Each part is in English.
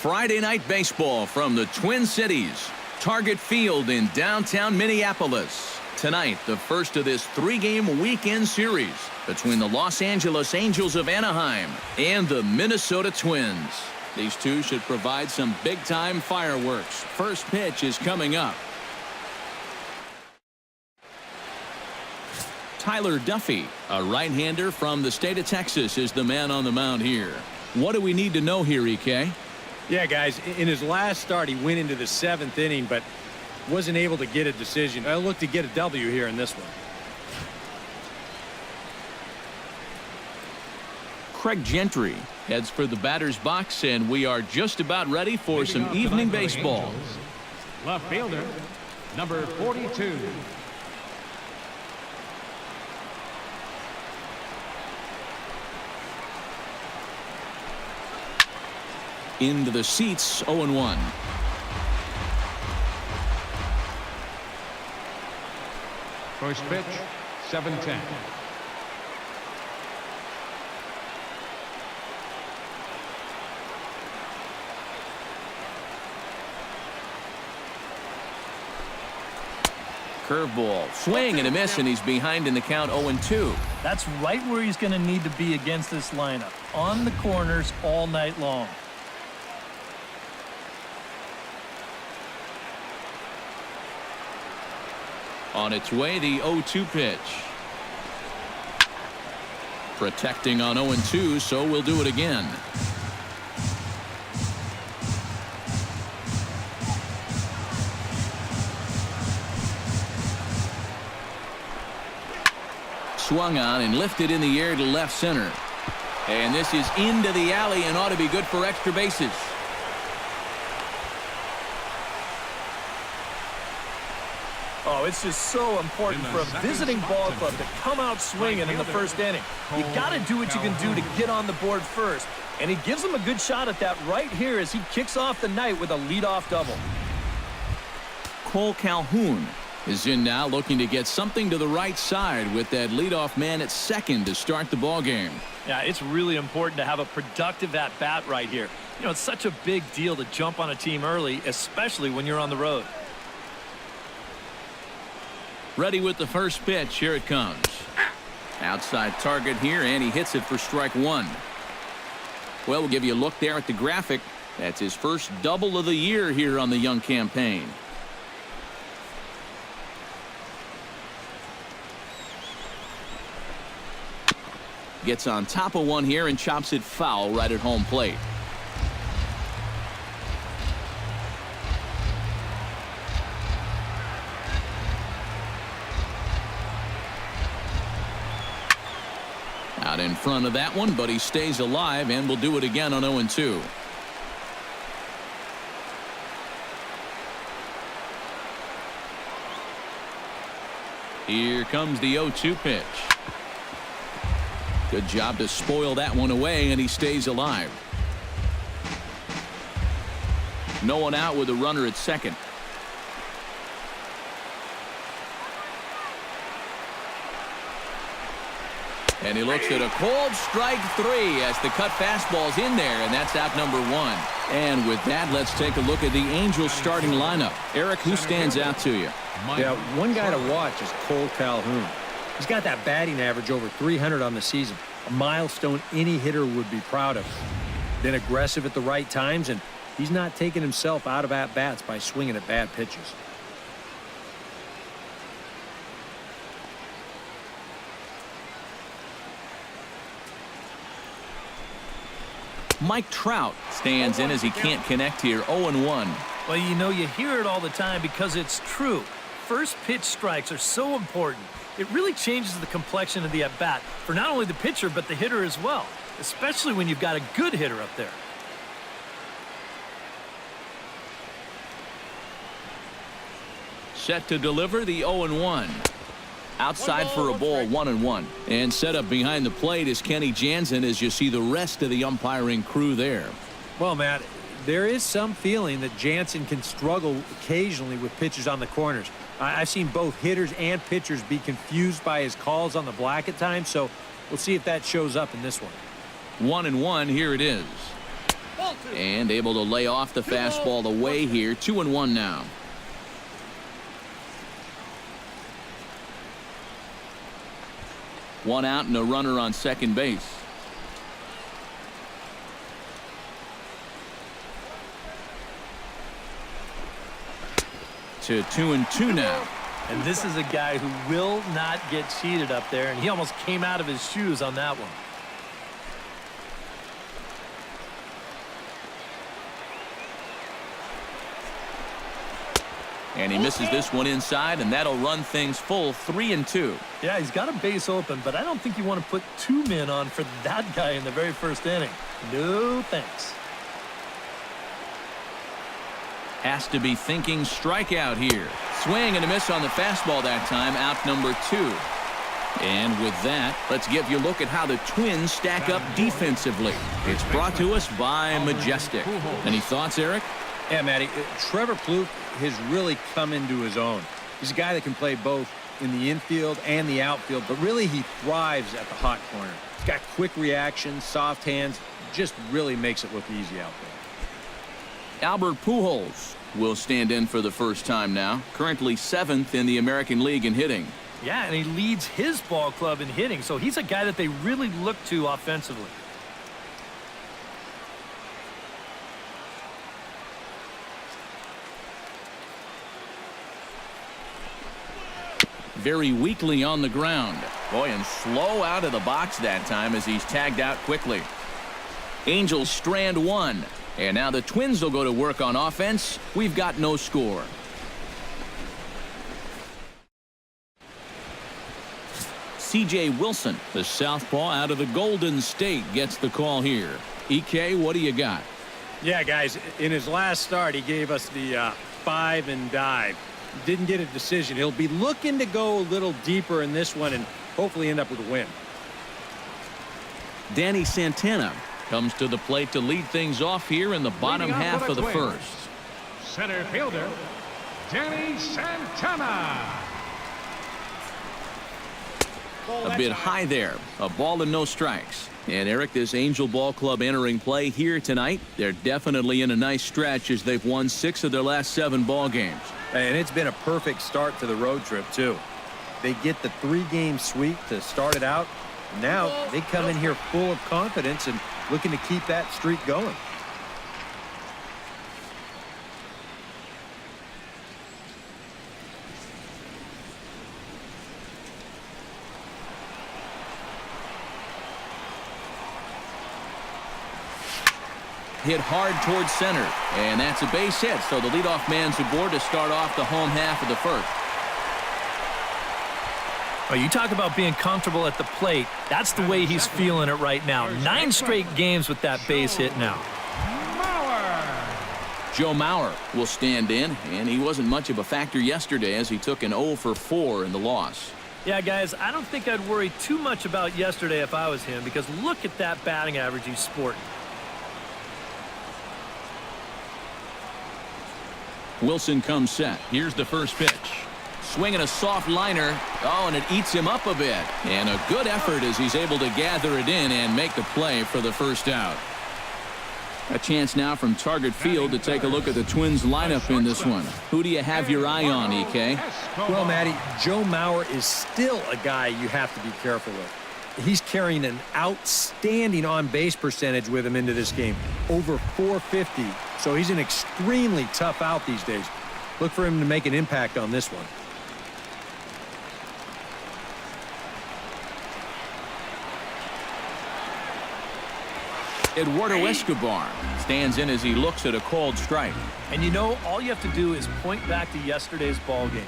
Friday night baseball from the Twin Cities. Target Field in downtown Minneapolis. Tonight, the first of this three-game weekend series between the Los Angeles Angels of Anaheim and the Minnesota Twins. These two should provide some big-time fireworks. First pitch is coming up. Tyler Duffy, a right-hander from the state of Texas, is the man on the mound here. What do we need to know here, EK? Yeah, guys, in his last start, he went into the 7th inning, but wasn't able to get a decision. I look to get a W here in this one. Craig Gentry heads for the batter's box, and we are just about ready for some evening baseball. Left fielder, number 42. Into the seats, 0-1. First pitch, 7-10. Curveball, swing and a miss, and he's behind in the count 0-2. That's right where he's going to need to be against this lineup. On the corners all night long. On its way, the 0-2 pitch. Protecting on 0-2, so we'll do it again. Swung on and lifted in the air to left center. And this is into the alley and ought to be good for extra bases. Oh, it's just so important for a visiting ball club to come out swinging in the first inning. You got to do what you can do to get on the board first. And he gives them a good shot at that right here as he kicks off the night with a leadoff double. Cole Calhoun is in now, looking to get something to the right side with that leadoff man at second to start the ball game. Yeah, it's really important to have a productive at-bat right here. You know, it's such a big deal to jump on a team early, especially when you're on the road. Ready with the first pitch. Here it comes. Outside target here, and he hits it for strike one. Well, we'll give you a look there at the graphic. That's his first double of the year here on the young campaign. Gets on top of one here and chops it foul right at home plate. Out in front of that one, but he stays alive and will do it again on 0-2. Here comes the 0-2 pitch. Good job to spoil that one away, and he stays alive. No one out with a runner at second. And he looks at a cold strike three as the cut fastball's in there, and that's out number one. And with that, let's take a look at the Angels starting lineup. Eric, who stands out to you? Yeah, one guy to watch is Cole Calhoun. He's got that batting average over 300 on the season, a milestone any hitter would be proud of. Been aggressive at the right times, and he's not taking himself out of at-bats by swinging at bad pitches. Mike Trout stands in as he can't connect here. 0-1. Well, you know, you hear it all the time because it's true. First pitch strikes are so important. It really changes the complexion of the at-bat for not only the pitcher but the hitter as well, especially when you've got a good hitter up there. Set to deliver the 0-1. Outside for a ball, 1-1. And set up behind the plate is Kenny Jansen as you see the rest of the umpiring crew there. Well, Matt, there is some feeling that Jansen can struggle occasionally with pitches on the corners. I've seen both hitters and pitchers be confused by his calls on the black at times, so we'll see if that shows up in this one. 1-1, here it is. And able to lay off the fastball away here. 2-1 now. One out and a runner on second base. To 2-2 now. And this is a guy who will not get cheated up there, and he almost came out of his shoes on that one. And he misses this one inside, and that'll run things full 3-2. Yeah, he's got a base open, but I don't think you want to put two men on for that guy in the very first inning. No thanks. Has to be thinking strikeout here. Swing and a miss on the fastball that time, out number 2. And with that, let's give you a look at how the Twins stack up defensively. It's brought to us by Majestic. Any thoughts, Eric? Yeah, Matty, Trevor Plouffe has really come into his own. He's a guy that can play both in the infield and the outfield, but really he thrives at the hot corner. He's got quick reactions, soft hands, just really makes it look easy out there. Albert Pujols will stand in for the first time now, currently 7th in the American League in hitting. Yeah, and he leads his ball club in hitting, so he's a guy that they really look to offensively. Very weakly on the ground. Boy, and slow out of the box that time as he's tagged out quickly. Angels strand one. And now the Twins will go to work on offense. We've got no score. C.J. Wilson, the southpaw out of the Golden State, gets the call here. EK, what do you got? Yeah, guys, in his last start, he gave us the 5 and dive. Didn't get a decision. He'll be looking to go a little deeper in this one and hopefully end up with a win. Danny Santana comes to the plate to lead things off here in the bottom half of the first. Center fielder, Danny Santana. A bit high there. A ball and no strikes. And Eric, this Angel Ball Club entering play here tonight, they're definitely in a nice stretch as they've won 6 of their last 7 ball games. And it's been a perfect start to the road trip, too. They get the 3-game sweep to start it out. Now they come in here full of confidence and looking to keep that streak going. Hit hard towards center, and that's a base hit, so the leadoff man's aboard to start off the home half of the first. Well, you talk about being comfortable at the plate. That's the way he's feeling it right now. 9 straight games with that base hit now. Joe Mauer will stand in, and he wasn't much of a factor yesterday as he took an 0 for 4 in the loss. Yeah, guys, I don't think I'd worry too much about yesterday if I was him, because look at that batting average he's sporting. Wilson comes set. Here's the first pitch. Swinging a soft liner. Oh, and it eats him up a bit. And a good effort as he's able to gather it in and make the play for the first out. A chance now from Target Field to take a look at the Twins lineup in this one. Who do you have your eye on, EK? Well, Matty, Joe Mauer is still a guy you have to be careful with. He's carrying an outstanding on-base percentage with him into this game. Over 450. So he's an extremely tough out these days. Look for him to make an impact on this one. Eduardo Escobar stands in as he looks at a called strike. And you know, all you have to do is point back to yesterday's ball game.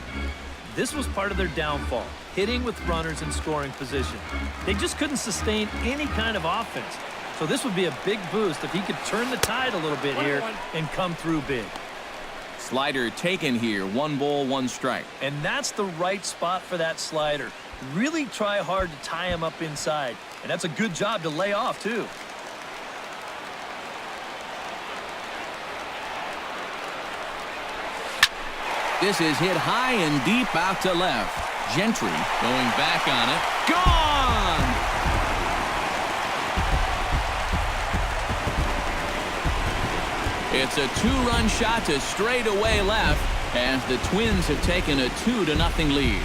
This was part of their downfall, hitting with runners in scoring position. They just couldn't sustain any kind of offense. So this would be a big boost if he could turn the tide a little bit here and come through big. Slider taken here. 1 ball, 1 strike. And that's the right spot for that slider. Really try hard to tie him up inside. And that's a good job to lay off, too. This is hit high and deep out to left. Gentry going back on it. Gone! It's a two-run shot to straightaway left as the Twins have taken a 2-0 lead.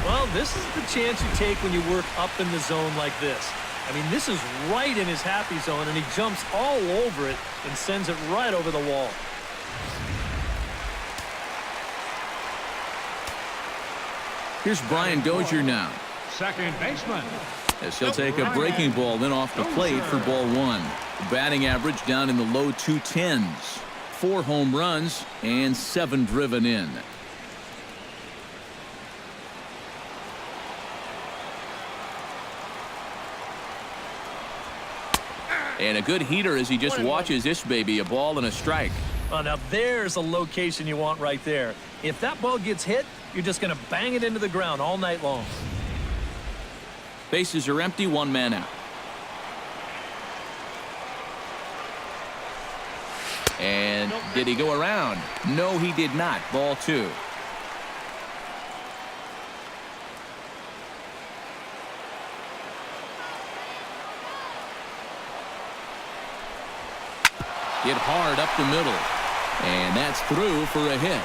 Well, this is the chance you take when you work up in the zone like this. I mean, this is right in his happy zone, and he jumps all over it and sends it right over the wall. Here's Brian Dozier now. Second baseman. As he'll take a breaking ball then off the plate for ball one. The batting average down in the low 210s. 4 home runs and 7 driven in. And a good heater as he just watches this baby, a ball and a strike. Oh, now there's a location you want right there. If that ball gets hit, you're just going to bang it into the ground all night long. Bases are empty, 1 man out. And did he go around? No, he did not. Ball 2. Hit hard up the middle. And that's through for a hit.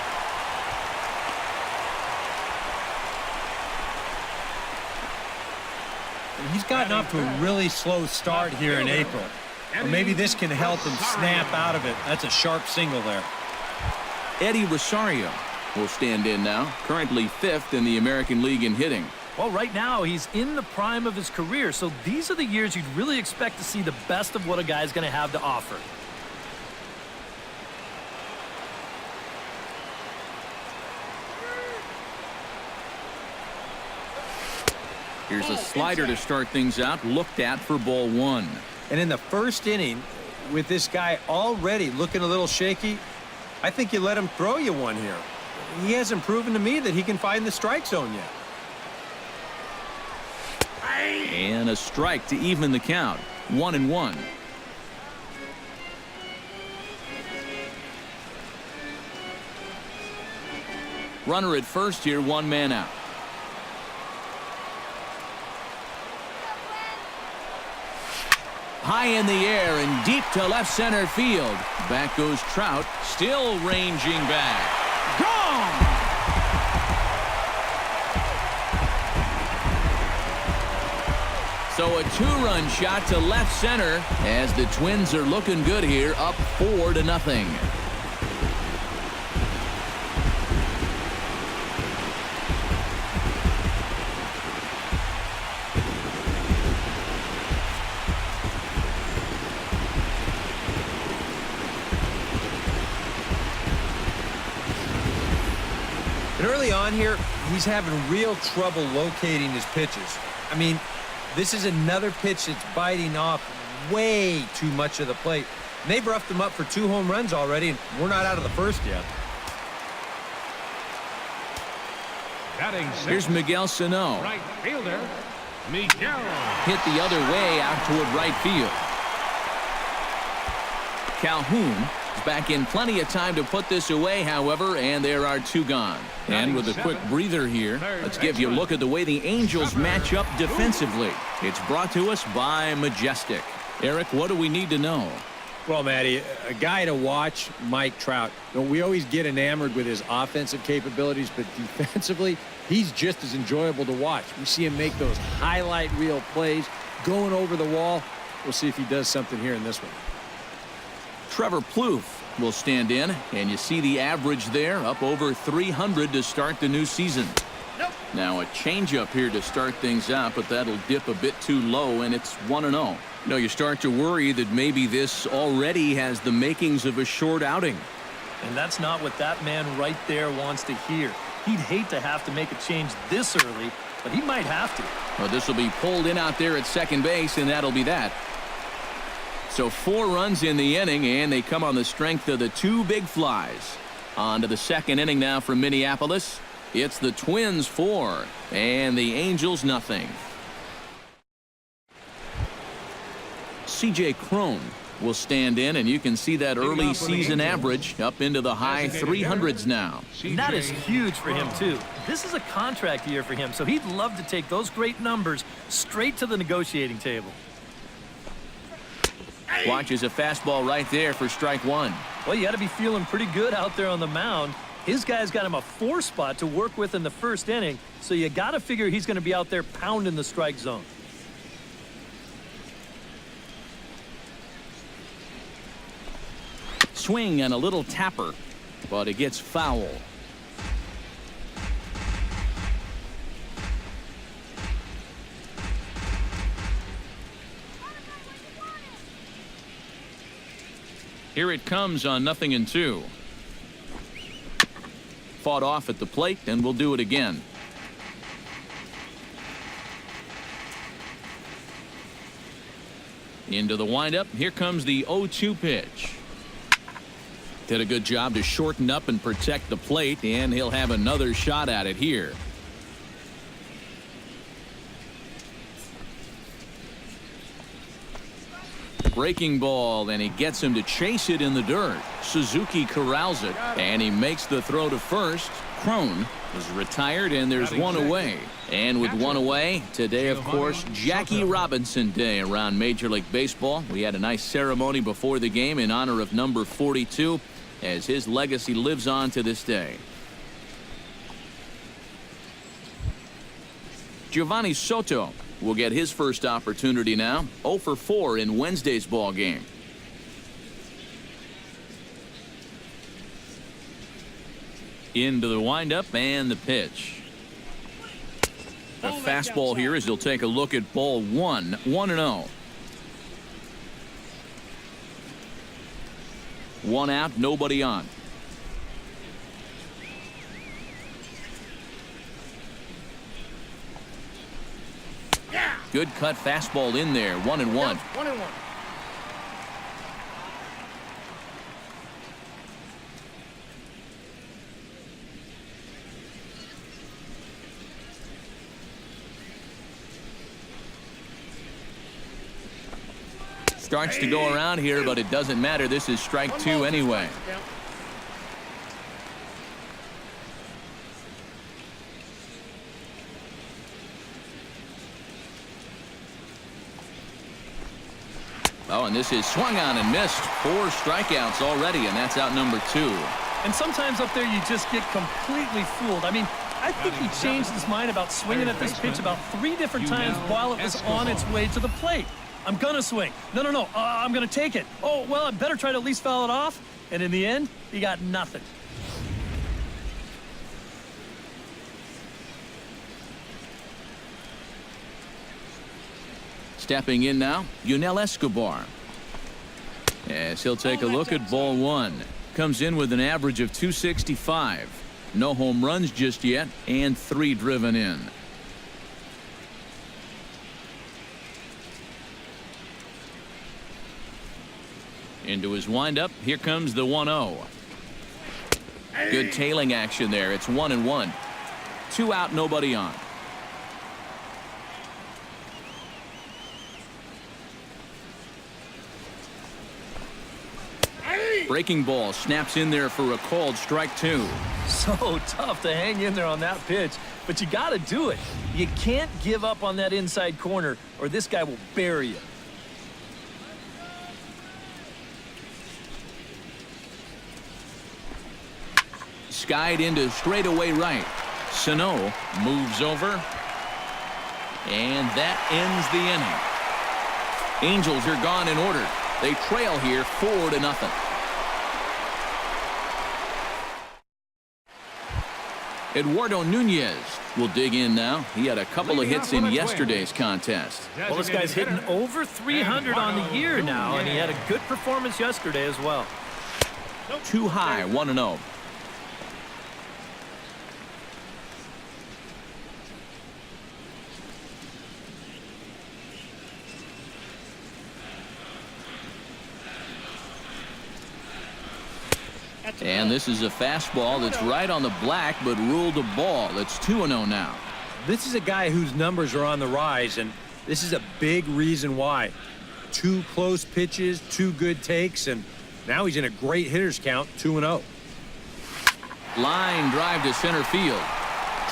He's gotten off to a really slow start here in April. Or maybe this can help him snap out of it. That's a sharp single there. Eddie Rosario will stand in now, currently 5th in the American League in hitting. Well, right now, he's in the prime of his career, so these are the years you'd really expect to see the best of what a guy's going to have to offer. Here's a slider to start things out, looked at for ball 1. And in the first inning, with this guy already looking a little shaky, I think you let him throw you one here. He hasn't proven to me that he can find the strike zone yet. And a strike to even the count. 1-1. Runner at first here, 1 man out. High in the air and deep to left center field. Back goes Trout, still ranging back. Gone! So a 2-run shot to left center as the Twins are looking good here, up 4-0. And early on here, he's having real trouble locating his pitches. I mean, this is another pitch that's biting off way too much of the plate. And they've roughed him up for 2 home runs already, and we're not out of the first yet. Batting Here's Miguel Sano. right fielder, Miguel. Hit the other way out toward right field. Calhoun is back in plenty of time to put this away, however, and there are 2 gone. And with a quick breather here, let's give you a look at the way the Angels match up defensively. It's brought to us by Majestic. Eric, what do we need to know? Well, Matty, a guy to watch, Mike Trout. You know, we always get enamored with his offensive capabilities, but defensively, he's just as enjoyable to watch. We see him make those highlight reel plays, going over the wall. We'll see if he does something here in this one. Trevor Plouffe will stand in, and you see the average there, up over 300 to start the new season. Now a changeup here to start things out, but that'll dip a bit too low, and it's 1-0. You know, you start to worry that maybe this already has the makings of a short outing. And that's not what that man right there wants to hear. He'd hate to have to make a change this early, but he might have to. Well, this will be pulled in out there at second base, and that'll be that. So 4 runs in the inning, and they come on the strength of the 2 big flies. On to the second inning now from Minneapolis. It's the Twins 4 and the Angels nothing. C.J. Crone will stand in, and you can see that early season average up into the high 300s now. And that is huge for him, too. This is a contract year for him, so he'd love to take those great numbers straight to the negotiating table. Watches a fastball right there for strike one. Well, you got to be feeling pretty good out there on the mound. His guy's got him a 4 spot to work with in the first inning, so you got to figure he's going to be out there pounding the strike zone. Swing and a little tapper, but it gets foul. Here it comes on 0-2. Fought off at the plate, and we'll do it again. Into the windup. Here comes the 0-2 pitch. Did a good job to shorten up and protect the plate, and he'll have another shot at it here. Breaking ball, and he gets him to chase it in the dirt. Suzuki corrals it, and he makes the throw to first. Crone is retired, and there's one away. And with one away, today, of course, Jackie Robinson Day around Major League Baseball. We had a nice ceremony before the game in honor of number 42, as his legacy lives on to this day. Giovanni Soto will get his first opportunity now. 0 for 4 in Wednesday's ball game. Into the windup and the pitch. A fastball here as he'll take a look at ball 1. 1-0. 1 out, nobody on. Good cut fastball in there. 1-1. 1-1. Starts to go around here, but it doesn't matter. This is strike 2 anyway. Oh, and this is swung on and missed. 4 strikeouts already, and that's out number 2. And sometimes up there you just get completely fooled. I mean, I think he changed his mind about swinging at this pitch about 3 different times while it was on its way to the plate. I'm gonna swing. No. I'm gonna take it. Oh, well, I better try to at least foul it off. And in the end, he got nothing. Stepping in now, Yunel Escobar. As he'll take a look at ball 1. Comes in with an average of 265. No home runs just yet, and 3 driven in. Into his windup. Here comes the 1-0. Good tailing action there. It's 1-1. 2 out, nobody on. Breaking ball snaps in there for a called strike 2. So tough to hang in there on that pitch, but you got to do it. You can't give up on that inside corner, or this guy will bury you. Skied into straightaway right. Sano moves over, and that ends the inning. Angels are gone in order. They trail here 4-0. Eduardo Nunez will dig in now. He had a couple of hits in yesterday's contest. Well, this guy's hitting over 300 on the year now, and he had a good performance yesterday as well. Too high, 1-0. And this is a fastball that's right on the black, but ruled a ball. It's 2-0 now. This is a guy whose numbers are on the rise, and this is a big reason why. 2 close pitches, 2 good takes, and now he's in a great hitter's count, 2-0. Line drive to center field.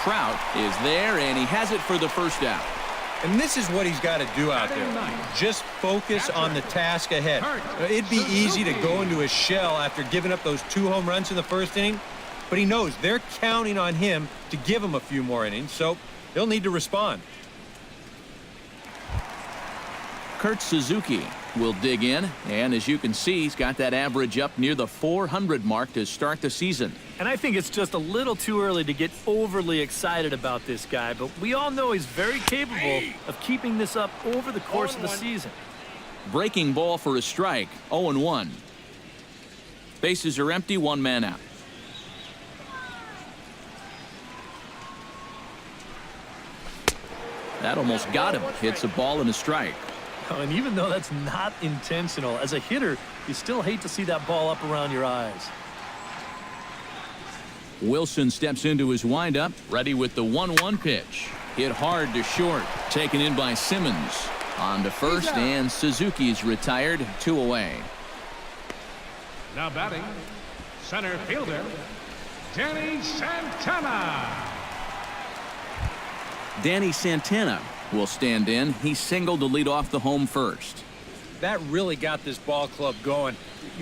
Trout is there, and he has it for the first out. And this is what he's got to do out there. Just focus on the task ahead. It'd be easy to go into his shell after giving up those 2 home runs in the first inning, but he knows they're counting on him to give him a few more innings, so he'll need to respond. Kurt Suzuki will dig in, and as you can see, he's got that average up near the 400 mark to start the season. And I think it's just a little too early to get overly excited about this guy, but we all know he's very capable of keeping this up over the course of the season. Breaking ball for a strike, 0-1. Bases are empty, 1 man out. That almost got him. Hits a ball and a strike. And even though that's not intentional, as a hitter, you still hate to see that ball up around your eyes. Wilson steps into his windup, ready with the 1-1 pitch. Hit hard to short, taken in by Simmons. On to first, and Suzuki's retired, 2 away. Now batting, center fielder, Danny Santana. Danny Santana will stand in. He singled to lead off the home first. That really got this ball club going.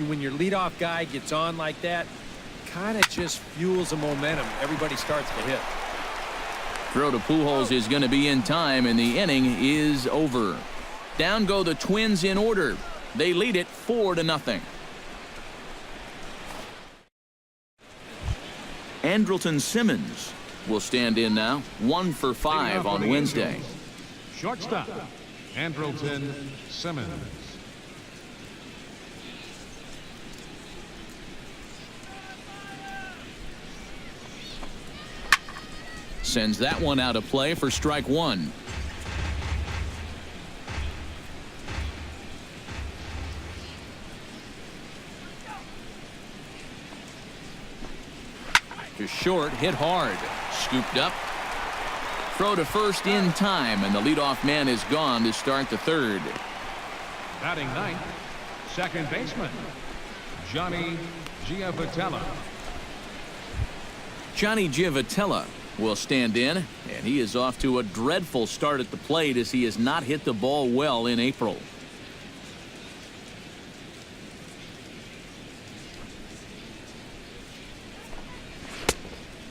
When your leadoff guy gets on like that, kind of just fuels the momentum. Everybody starts to hit. Throw to Pujols is going to be in time, and the inning is over. Down go the Twins in order. They lead it 4-0. Andrelton Simmons will stand in now, 1 for 5 on Wednesday. Shortstop, Andrelton Simmons. Sends that one out of play for strike 1. To short, hit hard. Scooped up. Throw to first in time, and the leadoff man is gone to start the third. Batting ninth, second baseman, Johnny Giavotella. Johnny Giavotella will stand in, and he is off to a dreadful start at the plate as he has not hit the ball well in April.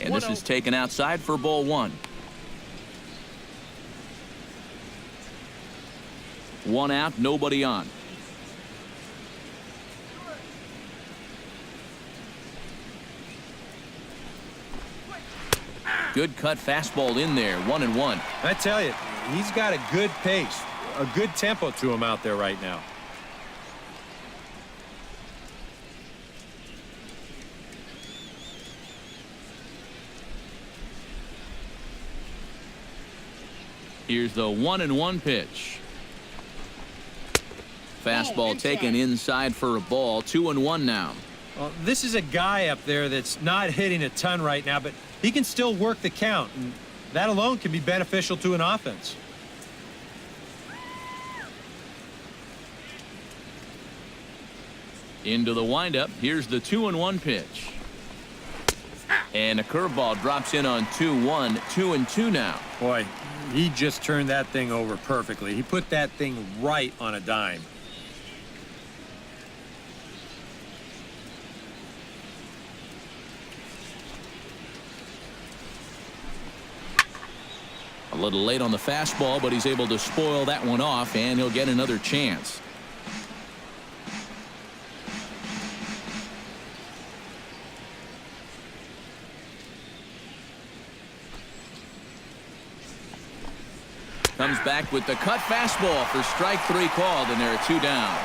And this is taken outside for ball 1. 1 out, nobody on. Good cut fastball in there, 1-1. I tell you, he's got a good pace, a good tempo to him out there right now. Here's the 1-1 pitch. Fastball taken inside for a ball, 2-1 now. Well, this is a guy up there that's not hitting a ton right now, but he can still work the count, and that alone can be beneficial to an offense. Into the windup. Here's the 2-1 pitch. And a curveball drops in on 2-1, 2-2 now. Boy, he just turned that thing over perfectly. He put that thing right on a dime. A little late on the fastball, but he's able to spoil that one off, and he'll get another chance. Comes back with the cut fastball for strike 3 called, and there are 2 down.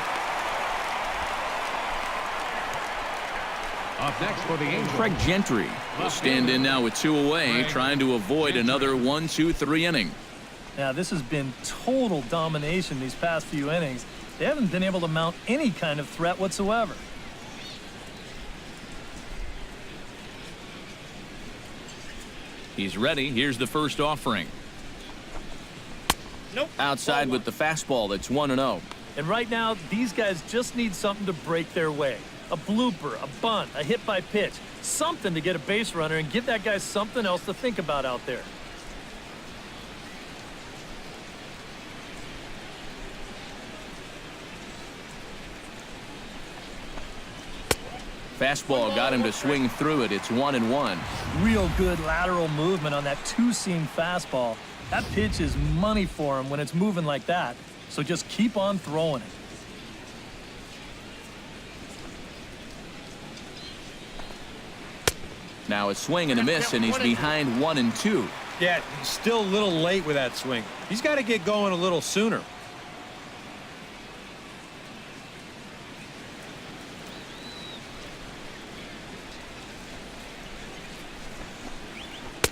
Up next for the Angels, Craig Gentry will stand in now with 2 away, trying to avoid another 1-2-3 inning. Yeah, this has been total domination these past few innings. They haven't been able to mount any kind of threat whatsoever. He's ready. Here's the first offering. Nope. Outside with the fastball. That's 1-0. And right now, these guys just need something to break their way. A blooper, a bunt, a hit by pitch, something to get a base runner and give that guy something else to think about out there. Fastball got him to swing through it. It's 1-1. Real good lateral movement on that two-seam fastball. That pitch is money for him when it's moving like that. So just keep on throwing it. Now a swing and a miss, and he's behind 1-2. Yeah, he's still a little late with that swing. He's got to get going a little sooner.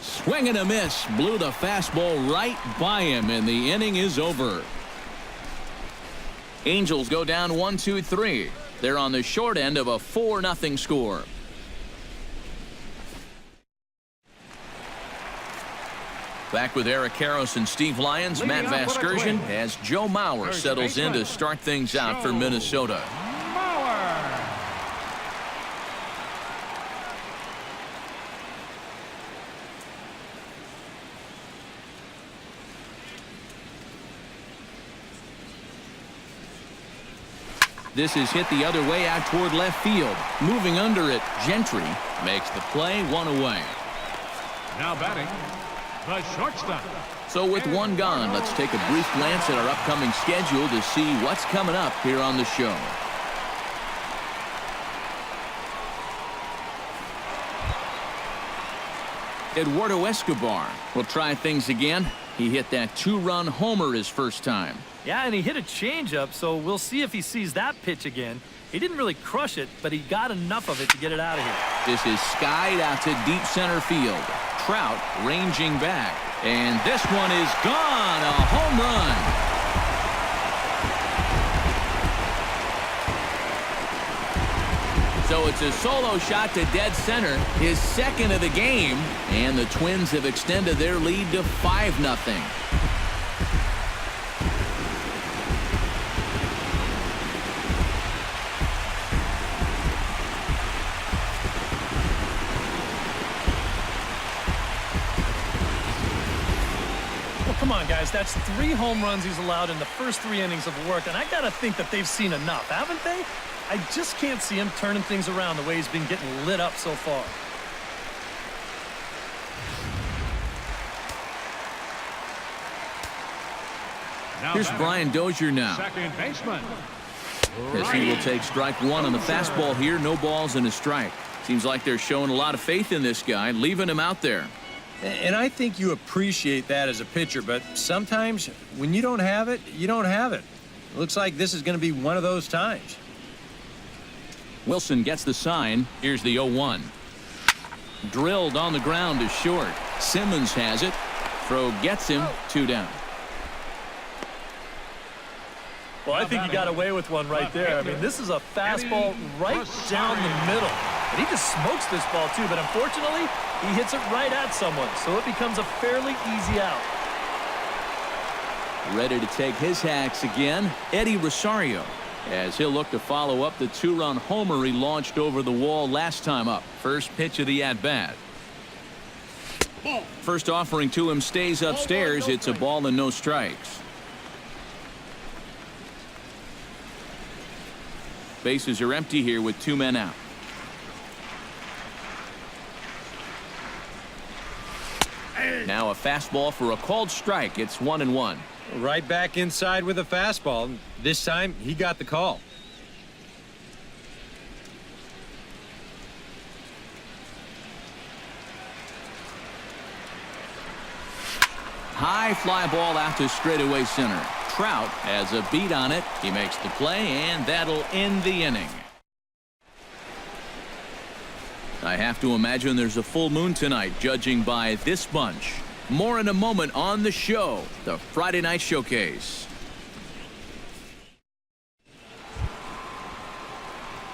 Swing and a miss. Blew the fastball right by him, and the inning is over. Angels go down 1-2-3. They're on the short end of a 4-0 score. Back with Eric Karros and Steve Lyons, Matt Vasgersian, as Joe Mauer settles in to start things out for Minnesota. This is hit the other way out toward left field. Moving under it, Gentry makes the play, one away. Now batting, the shortstop. So with one gone, let's take a brief glance at our upcoming schedule to see what's coming up here on the show. Eduardo Escobar will try things again. He hit that two-run homer his first time. Yeah, and he hit a changeup, so we'll see if he sees that pitch again. He didn't really crush it, but he got enough of it to get it out of here. This is skied out to deep center field. Trout ranging back, and this one is gone. A home run. So it's a solo shot to dead center, his second of the game, and the Twins have extended their lead to 5-0. Come on, guys. That's 3 home runs he's allowed in the first 3 innings of work, and I got to think that they've seen enough, haven't they? I just can't see him turning things around the way he's been getting lit up so far. Here's Brian Dozier now. Second baseman. As he will take strike one on the fastball here. No balls and a strike. Seems like they're showing a lot of faith in this guy, leaving him out there. And I think you appreciate that as a pitcher, but sometimes when you don't have it, you don't have it. It looks like this is going to be one of those times. Wilson gets the sign. Here's the 0-1. Drilled on the ground to short. Simmons has it. Throw gets him. 2 down. Well, I think he got away with one right there. I mean, this is a fastball right down the middle. And he just smokes this ball, too. But unfortunately, he hits it right at someone. So it becomes a fairly easy out. Ready to take his hacks again, Eddie Rosario, as he'll look to follow up the 2-run homer he launched over the wall last time up. First pitch of the at-bat. First offering to him stays upstairs. It's a ball and no strikes. Bases are empty here with 2 men out. Now a fastball for a called strike. It's 1-1. Right back inside with a fastball. This time he got the call. High fly ball out to straightaway center. Trout has a beat on it. He makes the play, and that'll end the inning. I have to imagine there's a full moon tonight, judging by this bunch. More in a moment on the show, the Friday Night Showcase.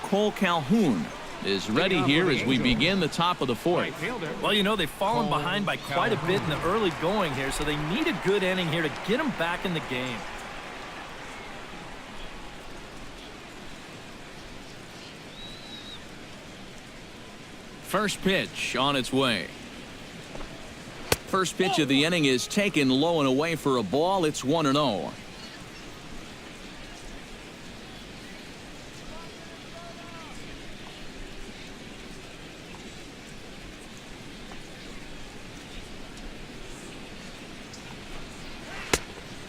Cole Calhoun is ready here as we begin the top of the 4th. Well, you know, they've fallen behind by quite a bit in the early going here, so they need a good inning here to get them back in the game. First pitch on its way. First pitch of the inning is taken low and away for a ball. It's 1-0.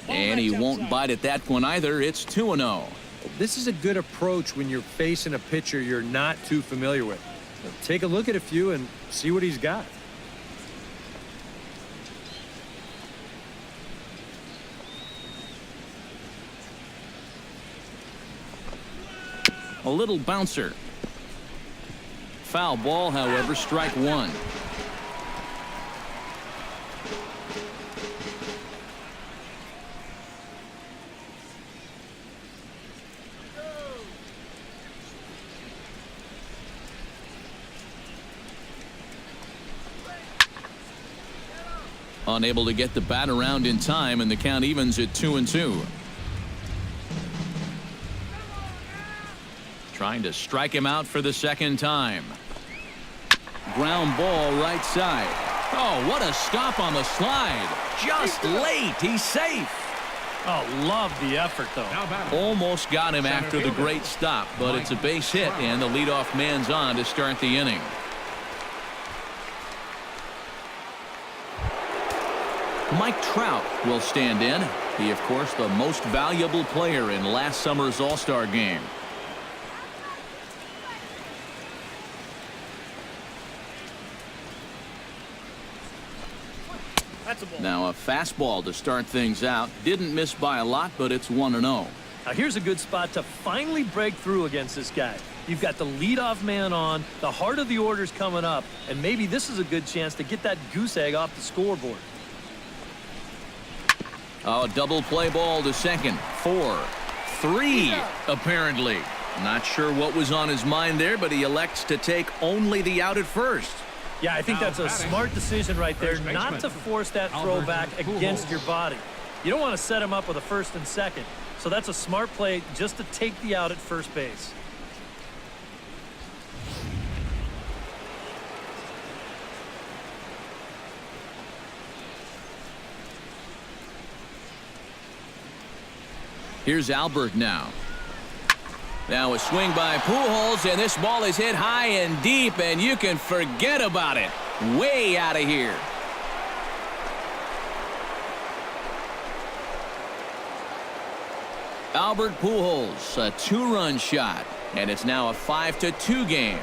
And he won't bite at that one either. It's 2-0. This is a good approach when you're facing a pitcher you're not too familiar with. Take a look at a few and see what he's got. A little bouncer. Foul ball, however, strike one. Unable to get the bat around in time, and the count evens at 2-2. Trying to strike him out for the second time. Ground ball right side. Oh, what a stop on the slide. Just late. He's safe. Oh, love the effort, though. Now batting. Almost got him after the great stop, but it's a base hit, and the leadoff man's on to start the inning. Mike Trout will stand in. He, of course, the most valuable player in last summer's All-Star game. Now a fastball to start things out. Didn't miss by a lot, but it's 1-0. Now here's a good spot to finally break through against this guy. You've got the leadoff man on, the heart of the order's coming up, and maybe this is a good chance to get that goose egg off the scoreboard. Oh, double play ball to second. 4-3, apparently. Not sure what was on his mind there, but he elects to take only the out at first. Yeah, I think that's a smart decision right there, not to force that throw back against your body. You don't want to set him up with a first and second, so that's a smart play just to take the out at first base. Here's Albert now. Now a swing by Pujols, and this ball is hit high and deep, and you can forget about it. Way out of here. Albert Pujols, a two-run shot, and it's now a 5-2 game.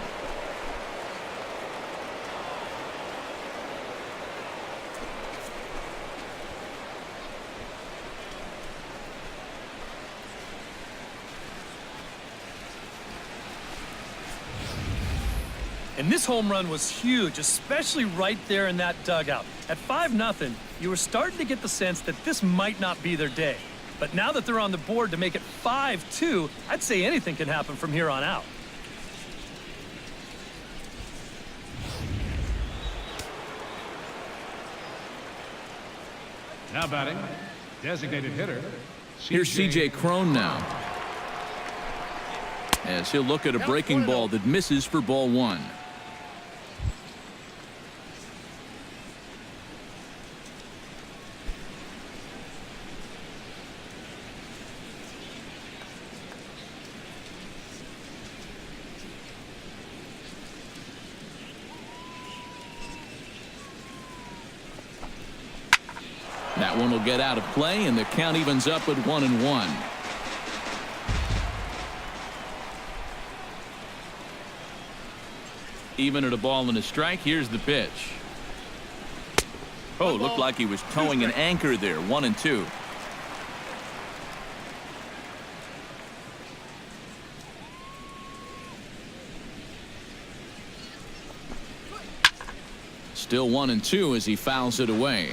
And this home run was huge, especially right there in that dugout. At 5-0, you were starting to get the sense that this might not be their day. But now that they're on the board to make it 5-2, I'd say anything can happen from here on out. Now batting, designated hitter. Here's C.J. Cron now, as he'll look at a breaking ball that misses for ball one. That one will get out of play, and the count evens up at 1-1. Even at a ball and a strike. Here's the pitch. Oh, looked like he was towing an anchor there. 1-2. Still 1-2 as he fouls it away.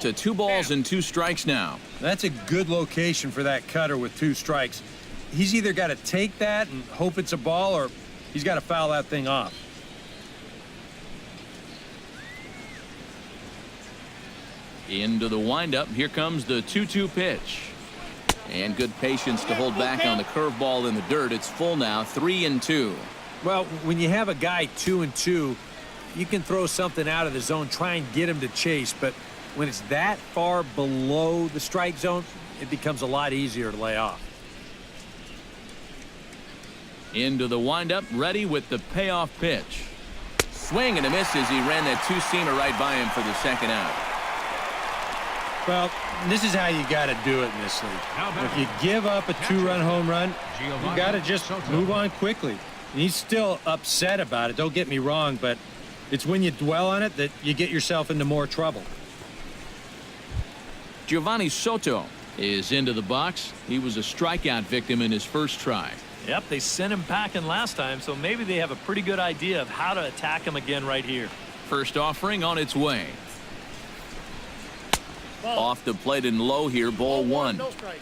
To 2 balls and 2 strikes now. That's a good location for that cutter with 2 strikes. He's either got to take that and hope it's a ball, or he's got to foul that thing off. Into the windup. Here comes the 2-2 pitch. And good patience to hold back on the curveball in the dirt. It's full now, 3-2. Well, when you have a guy 2-2, you can throw something out of the zone, try and get him to chase. But when it's that far below the strike zone, it becomes a lot easier to lay off. Into the windup, ready with the payoff pitch. Swing and a miss as he ran that two-seamer right by him for the second out. Well, this is how you got to do it in this league. If you give up a two-run home run, you got to just move on quickly. And he's still upset about it, don't get me wrong, but it's when you dwell on it that you get yourself into more trouble. Giovanni Soto is into the box. He was a strikeout victim in his first try. Yep, they sent him packing last time, so maybe they have a pretty good idea of how to attack him again right here. First offering on its way. Off the plate and low here, ball one. No strike.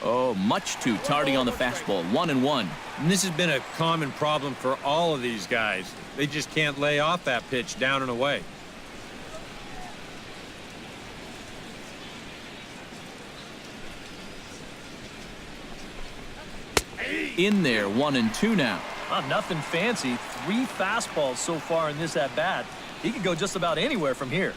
Oh, much too tardy on the fastball. 1-1. And this has been a common problem for all of these guys. They just can't lay off that pitch down and away. In there, 1-2 now. Nothing fancy. 3 fastballs so far in this at-bat. He could go just about anywhere from here.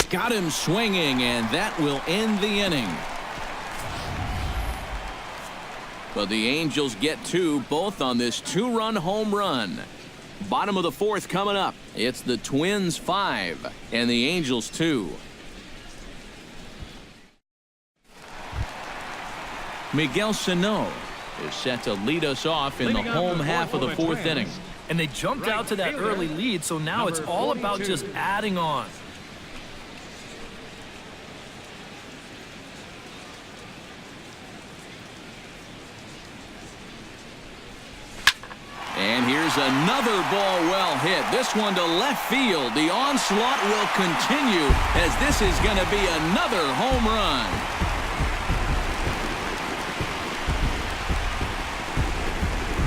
Got him swinging, and that will end the inning. But the Angels get 2, both on this 2-run home run. Bottom of the 4th coming up. It's the Twins 5 and the Angels 2. Miguel Sano is set to lead us off in the home half of the 4th inning. And they jumped out to that early lead, so now it's all about just adding on. And here's another ball well hit. This one to left field. The onslaught will continue as this is going to be another home run.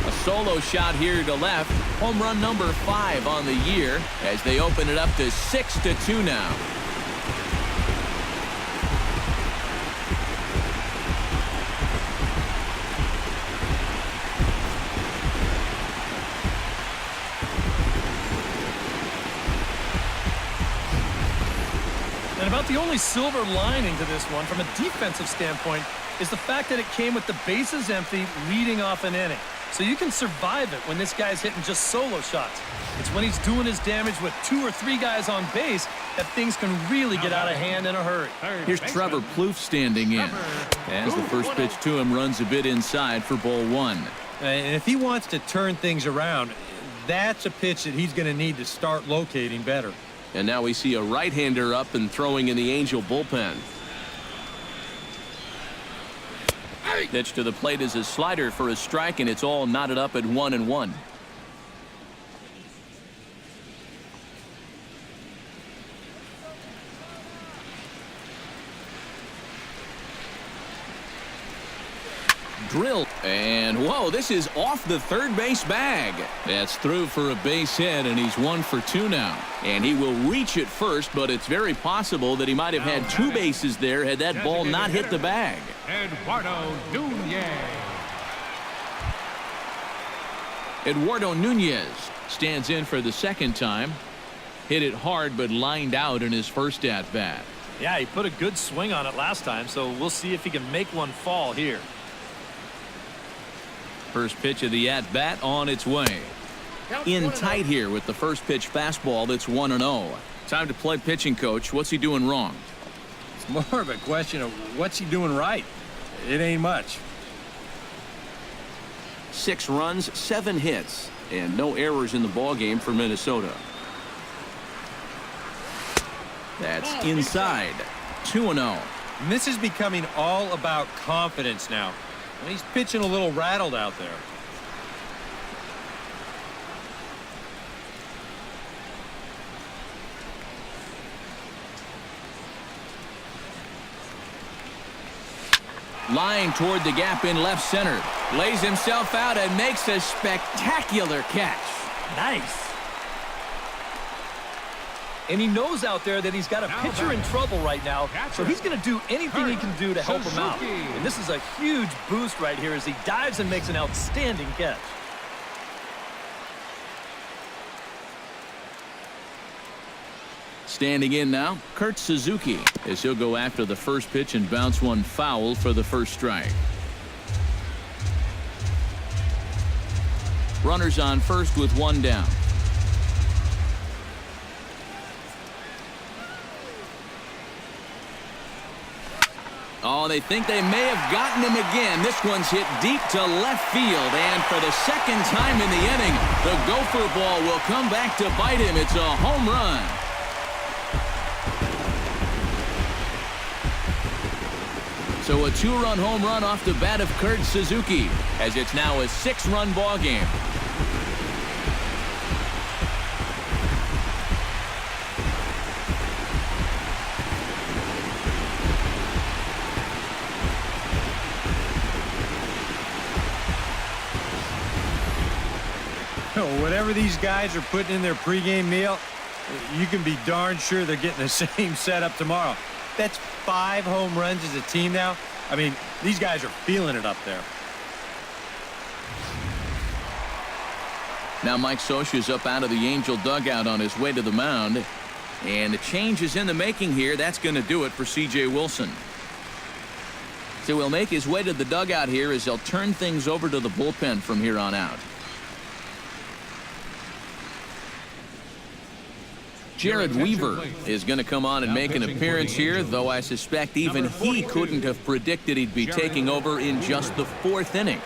A solo shot here to left. Home run number 5 on the year as they open it up to 6-2 now. And about the only silver lining to this one from a defensive standpoint is the fact that it came with the bases empty leading off an inning. So you can survive it when this guy's hitting just solo shots. It's when he's doing his damage with 2 or 3 guys on base that things can really get out of hand in a hurry. Here's Trevor Plouffe standing in as the first pitch to him runs a bit inside for ball 1. And if he wants to turn things around, that's a pitch that he's going to need to start locating better. And now we see a right-hander up and throwing in the Angel bullpen. Pitch to the plate is a slider for a strike, and it's all knotted up at 1-1. Drilled, and whoa, this is off the third base bag. That's through for a base hit, and he's 1 for 2 now. And he will reach it first, but it's very possible that he might have had 2 bases there had that ball not hit the bag. Eduardo Nunez stands in for the second time. Hit it hard, but lined out in his first at-bat. Yeah, he put a good swing on it last time, so we'll see if he can make one fall here. First pitch of the at-bat on its way. In tight here with the first pitch fastball that's 1-0. Time to play pitching coach. What's he doing wrong? It's more of a question of what's he doing right. It ain't much. 6 runs, 7 hits, and no errors in the ballgame for Minnesota. That's inside. 2-0. And this is becoming all about confidence now. He's pitching a little rattled out there. Lying toward the gap in left center. Lays himself out and makes a spectacular catch. Nice. And he knows out there that he's got a pitcher in trouble right now, so he's going to do anything he can do to help him out. And this is a huge boost right here as he dives and makes an outstanding catch. Standing in now, Kurt Suzuki, as he'll go after the first pitch and bounce one foul for the first strike. Runners on first with one down. Oh, they think they may have gotten him again. This one's hit deep to left field, and for the second time in the inning, the gopher ball will come back to bite him. It's a home run. So a two-run home run off the bat of Kurt Suzuki, as it's now a 6-run ball game. Whatever these guys are putting in their pregame meal, you can be darn sure they're getting the same setup tomorrow. That's 5 home runs as a team now. I mean, these guys are feeling it up there. Now Mike Scioscia's up out of the Angel dugout on his way to the mound. And the change is in the making here. That's going to do it for C.J. Wilson. So he'll make his way to the dugout here as they'll turn things over to the bullpen from here on out. Jared Weaver is going to come on and make an appearance here, though I suspect even he couldn't have predicted he'd be taking over in just the 4th inning.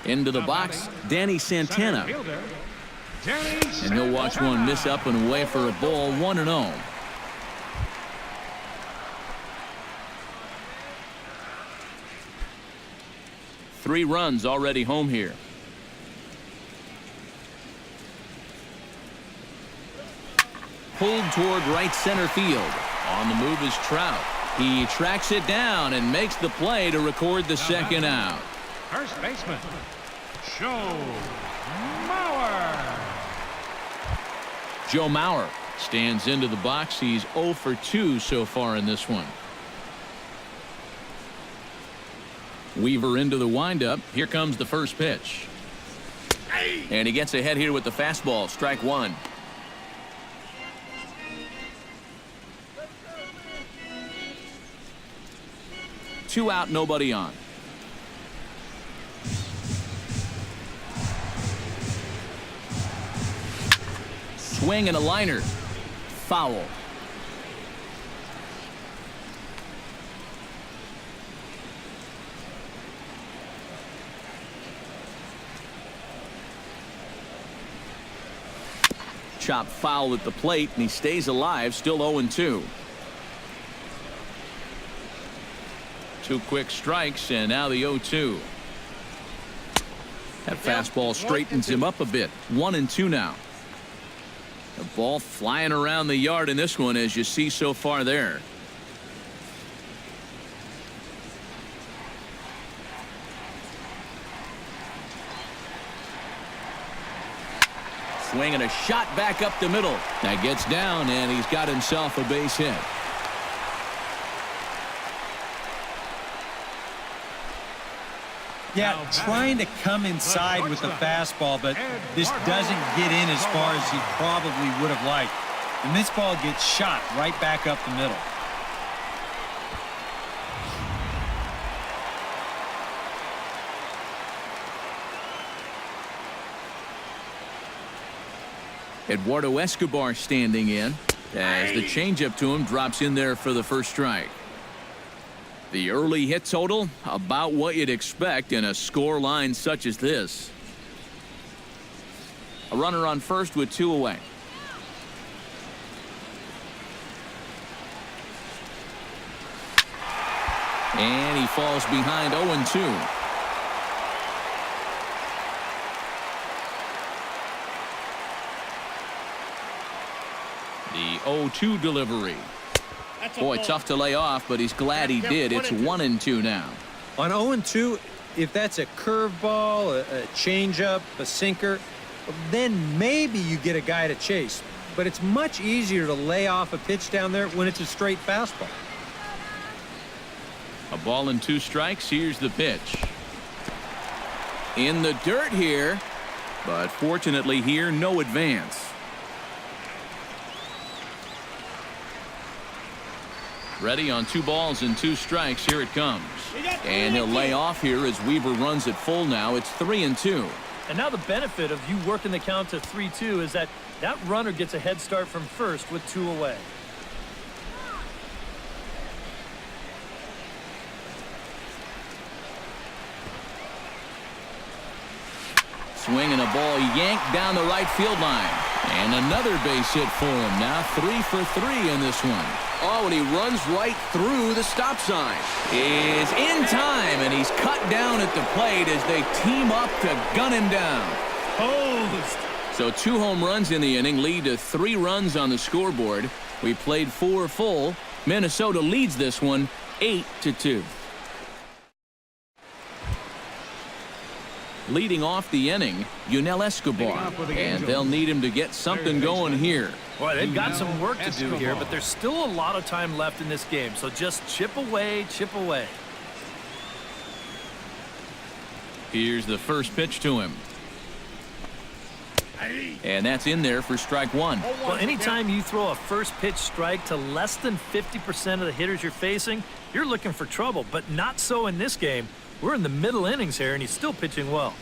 Into the box, Danny Santana. And he'll watch one miss up and away for a ball, 1-0. Three runs already home here. Pulled toward right center field. On the move is Trout. He tracks it down and makes the play to record the second out. First baseman, Joe Mauer. Joe Mauer stands into the box. He's 0 for 2 so far in this one. Weaver into the windup. Here comes the first pitch. And he gets ahead here with the fastball. Strike one. Two out, nobody on. Swing and a liner. Foul. Chop foul at the plate, and he stays alive, still 0-2. 2 quick strikes, and now the 0-2. That fastball straightens him up a bit. 1-2 now. The ball flying around the yard in this one, as you see so far there. Swing and a shot back up the middle. That gets down, and he's got himself a base hit. Yeah, trying to come inside with the fastball, but this doesn't get in as far as he probably would have liked. And this ball gets shot right back up the middle. Eduardo Escobar standing in as the changeup to him drops in there for the first strike. The early hit total, about what you'd expect in a score line such as this. A runner on first with 2 away. And he falls behind 0-2. The 0-2 delivery. Boy, tough to lay off, but he's glad he did. It's 1-2 now. On 0-2, if that's a curveball, a changeup, a sinker, then maybe you get a guy to chase. But it's much easier to lay off a pitch down there when it's a straight fastball. A ball and 2 strikes. Here's the pitch. In the dirt here, but fortunately here, no advance. Ready on 2 balls and 2 strikes. Here it comes. And he'll lay off here as Weaver runs it full now. It's 3-2. And now the benefit of you working the count to 3-2 is that runner gets a head start from first with 2 away. Swing and a ball yanked down the right field line. And another base hit for him. Now 3 for 3 in this one. Oh, and he runs right through the stop sign. Is in time, and he's cut down at the plate as they team up to gun him down. Posed. So 2 home runs in the inning lead to 3 runs on the scoreboard. We played 4 full. Minnesota leads this one 8-2. Leading off the inning, Yunel Escobar, and they'll need him to get something going here. Boy, they've got some work to do here, but there's still a lot of time left in this game, so just chip away, chip away. Here's the first pitch to him. And that's in there for strike 1. Well, anytime you throw a first pitch strike to less than 50% of the hitters you're facing, you're looking for trouble, but not so in this game. We're in the middle innings here, and he's still pitching well.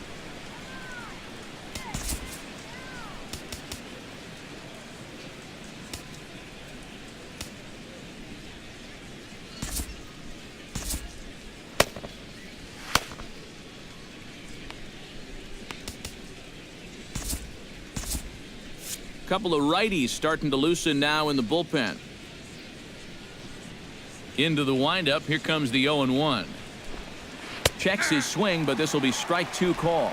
Couple of righties starting to loosen now in the bullpen. Into the windup. Here comes the 0-1. Checks his swing, but this will be strike 2 call.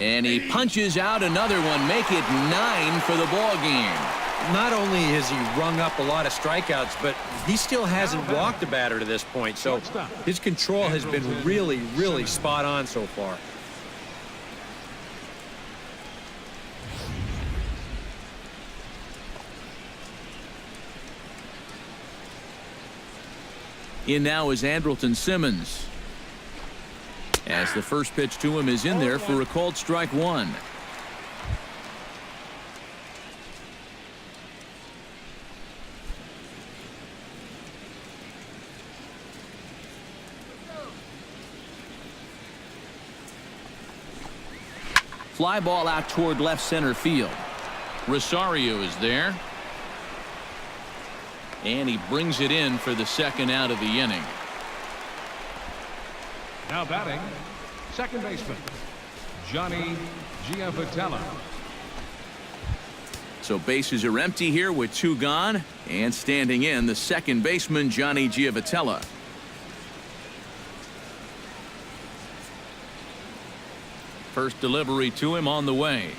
And he punches out another one. Make it 9 for the ball game. Not only has he rung up a lot of strikeouts, but he still hasn't walked a batter to this point. So his control has been really, really spot on so far. In now is Andrelton Simmons. As the first pitch to him is in there for a called strike 1. Fly ball out toward left center field. Rosario is there. And he brings it in for the second out of the inning. Now batting, second baseman, Johnny Giavotella. So bases are empty here with 2 gone. And standing in, the second baseman, Johnny Giavotella. First delivery to him on the way.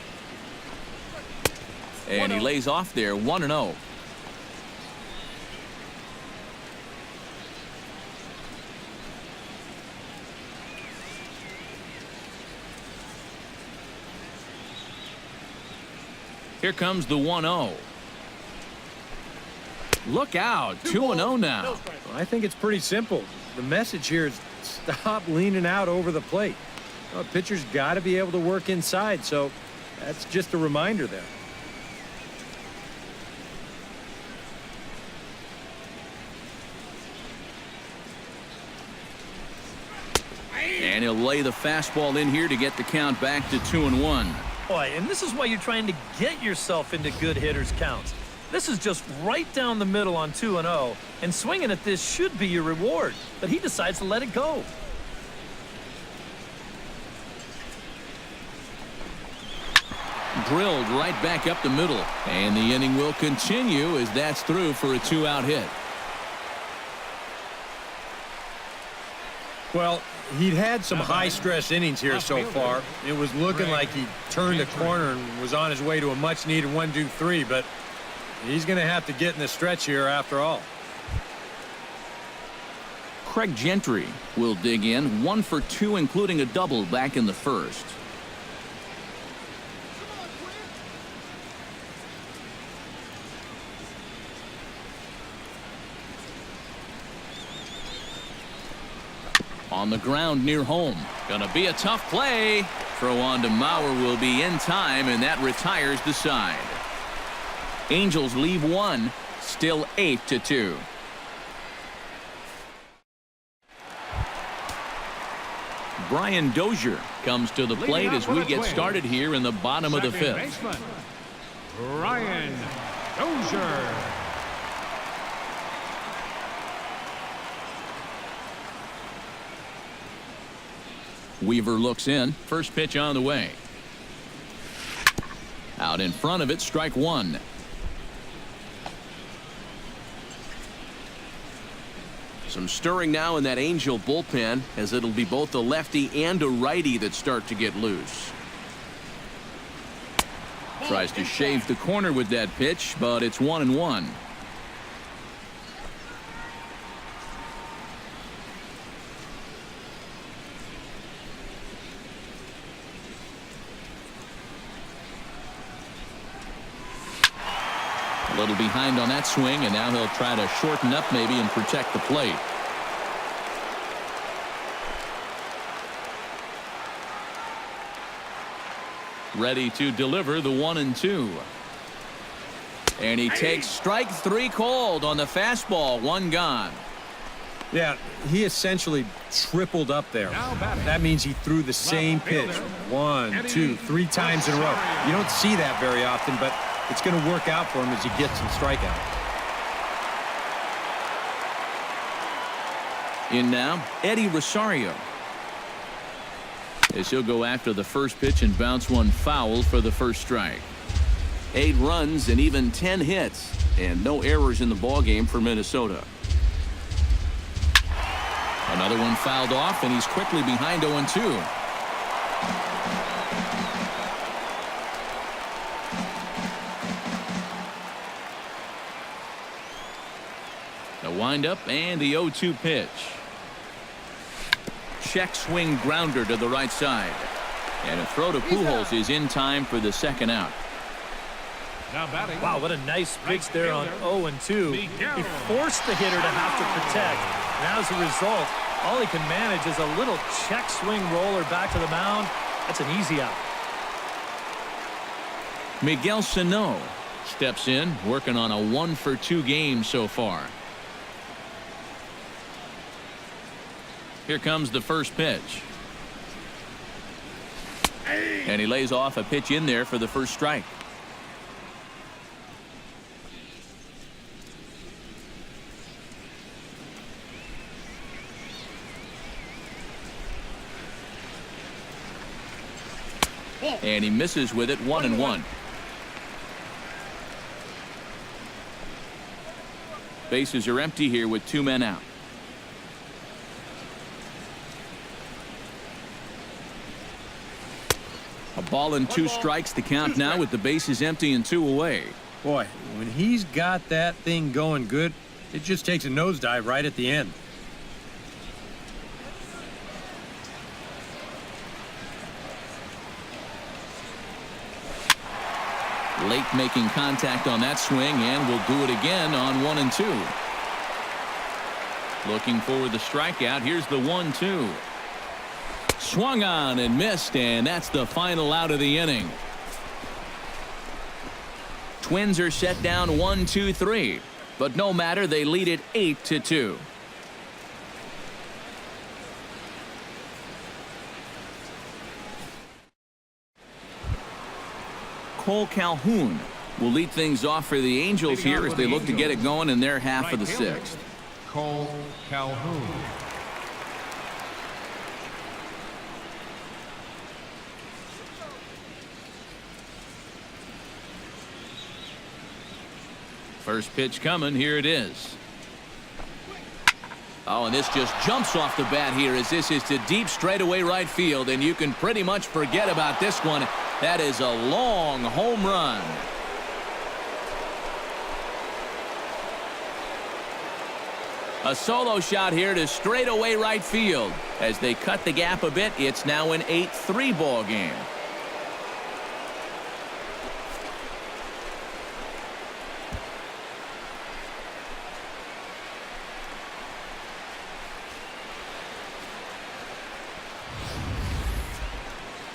And he lays off there, 1-0. Here comes the 1-0. Look out, 2-0 now. I think it's pretty simple. The message here is stop leaning out over the plate. Well, pitcher's got to be able to work inside, so that's just a reminder there. And he'll lay the fastball in here to get the count back to 2-1. Boy, and this is why you're trying to get yourself into good hitters counts. This is just right down the middle on 2-0, and swinging at this should be your reward, but he decides to let it go. Drilled right back up the middle, and the inning will continue as that's through for a 2-out hit. Well, he'd had some high-stress innings here so far. It was looking like he turned the corner and was on his way to a much-needed 1-2-3, but he's going to have to get in the stretch here after all. Craig Gentry will dig in, 1 for 2, including a double back in the first. On the ground near home. Gonna be a tough play. Throw on to Mauer will be in time, and that retires the side. Angels leave 1, still 8-2. Brian Dozier comes to the plate as we get started here in the bottom of the 5th. Baseman, Brian Dozier. Weaver looks in. First pitch on the way. Out in front of it, strike 1. Some stirring now in that Angel bullpen, as it'll be both a lefty and a righty that start to get loose. Tries to shave the corner with that pitch, but it's 1-1. A little behind on that swing, and now he'll try to shorten up maybe and protect the plate. Ready to deliver the 1-2. And he takes strike 3 called on the fastball. 1 gone. Yeah, he essentially tripled up there. That means he threw the same pitch 1, 2, 3 times in a row. You don't see that very often, but it's going to work out for him as he gets some strikeout. In now, Eddie Rosario. As he'll go after the first pitch and bounce one foul for the first strike. 8 runs and even 10 hits, and no errors in the ballgame for Minnesota. Another one fouled off, and he's quickly behind 0-2. The windup and the 0-2 pitch. Check swing grounder to the right side. And a throw to Pujols is in time for the second out. Now batting. Wow, what a nice pitch there on 0-2. He forced the hitter to have to protect. And as a result, all he can manage is a little check swing roller back to the mound. That's an easy out. Miguel Sano steps in, working on a 1 for 2 game so far. Here comes the first pitch. And he lays off a pitch in there for the first strike. And he misses with it. 1-1. Bases are empty here with 2 men out. A ball and 2 strikes, the count now with the bases empty and 2 away. Boy, when he's got that thing going good, it just takes a nosedive right at the end. Late making contact on that swing, and will do it again on 1-2. Looking for the strikeout. Here's the 1-2. Swung on and missed, and that's the final out of the inning. Twins are set down 1-2-3, but no matter, they lead it 8-2. Cole Calhoun will lead things off for the Angels here as they look to get it going in their half of the sixth. Cole Calhoun. First pitch coming. Here it is. Oh, and this just jumps off the bat here as this is to deep straightaway right field, and you can pretty much forget about this one. That is a long home run. A solo shot here to straightaway right field. As they cut the gap a bit, it's now an 8-3 ball game.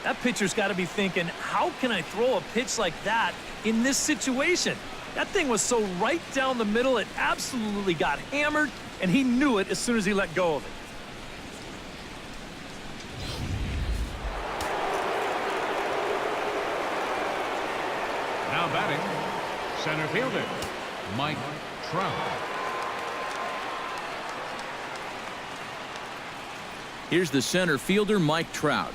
That pitcher's got to be thinking, how can I throw a pitch like that in this situation? That thing was so right down the middle, it absolutely got hammered, and he knew it as soon as he let go of it. Now batting, center fielder, Mike Trout. Here's the center fielder, Mike Trout.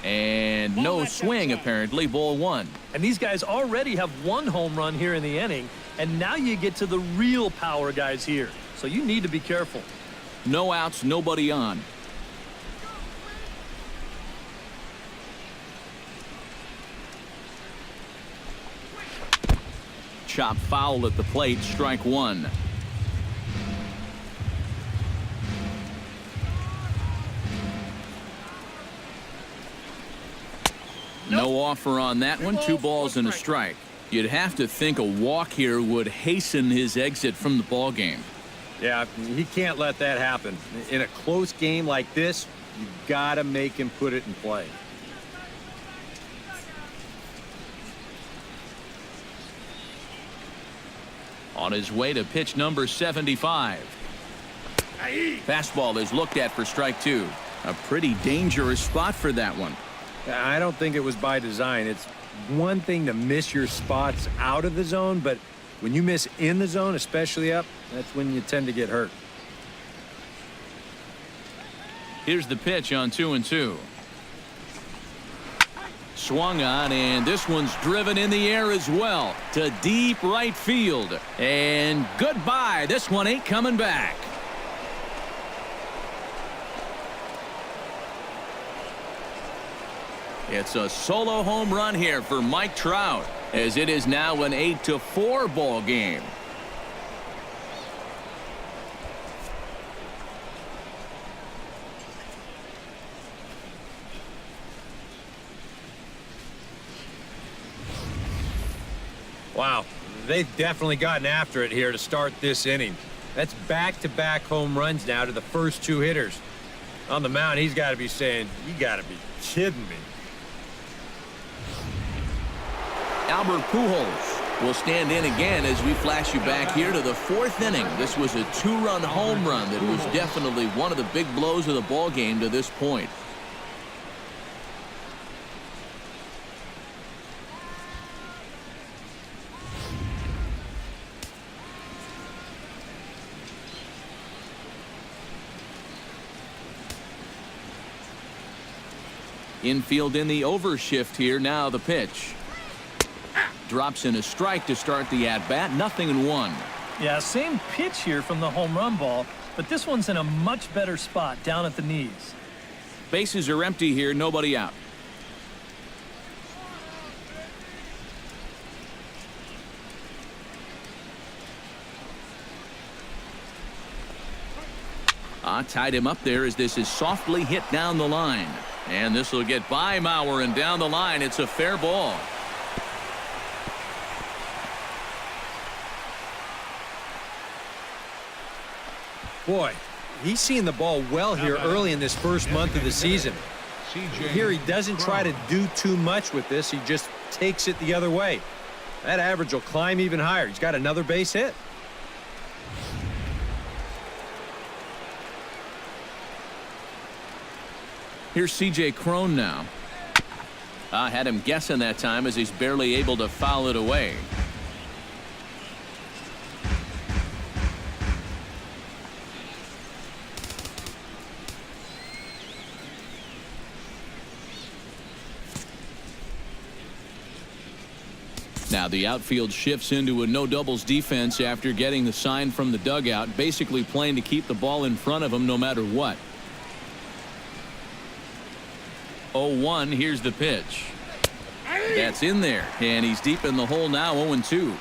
And no swing, apparently. Ball one. And these guys already have one home run here in the inning, and now you get to the real power guys here. So you need to be careful. No outs, nobody on. Chop foul at the plate, strike one. No offer on that one. 2 balls and a strike. You'd have to think a walk here would hasten his exit from the ball game. Yeah, he can't let that happen. In a close game like this, you gotta make him put it in play. On his way to pitch number 75. Fastball is looked at for strike 2. A pretty dangerous spot for that one. I don't think it was by design. It's one thing to miss your spots out of the zone, but when you miss in the zone, especially up, that's when you tend to get hurt. Here's the pitch on 2-2. Swung on, and this one's driven in the air as well to deep right field. And goodbye. This one ain't coming back. It's a solo home run here for Mike Trout, as it is now an 8-4 ball game. Wow, they've definitely gotten after it here to start this inning. That's back-to-back home runs now to the first 2 hitters. On the mound, he's got to be saying, you got to be kidding me. Albert Pujols will stand in again as we flash you back here to the 4th inning. This was a 2-run home run that was definitely one of the big blows of the ball game to this point. Infield in the overshift here. Now the pitch. Drops in a strike to start the at-bat. 0-1. Yeah, same pitch here from the home run ball, but this one's in a much better spot down at the knees. Bases are empty here. Nobody out. Tied him up there as this is softly hit down the line. And this will get by Mauer, and down the line it's a fair ball. Boy, he's seeing the ball well here early in this first month of the season. Here he doesn't try to do too much with this. He just takes it the other way. That average will climb even higher. He's got another base hit. Here's C.J. Cron now. I had him guessing that time as he's barely able to foul it away. Now the outfield shifts into a no doubles defense after getting the sign from the dugout, basically playing to keep the ball in front of him no matter what. 0-1, here's the pitch. That's in there, and he's deep in the hole now, 0-2.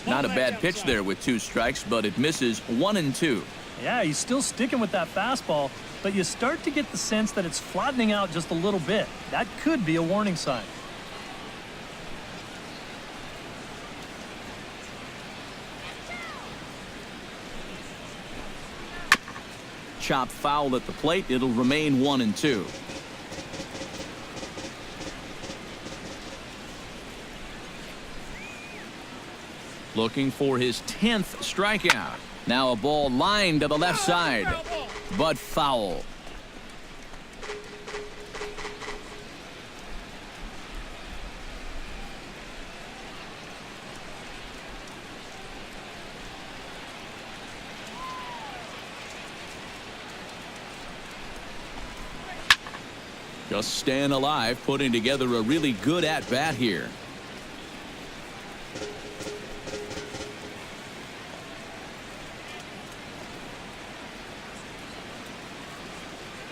Not a bad pitch there with 2 strikes, but it misses 1-2. Yeah, he's still sticking with that fastball, but you start to get the sense that it's flattening out just a little bit. That could be a warning sign. Chop foul at the plate. It'll remain 1-2. Looking for his 10th strikeout. Now a ball lined to the left side, but foul. Just staying alive, putting together a really good at-bat here.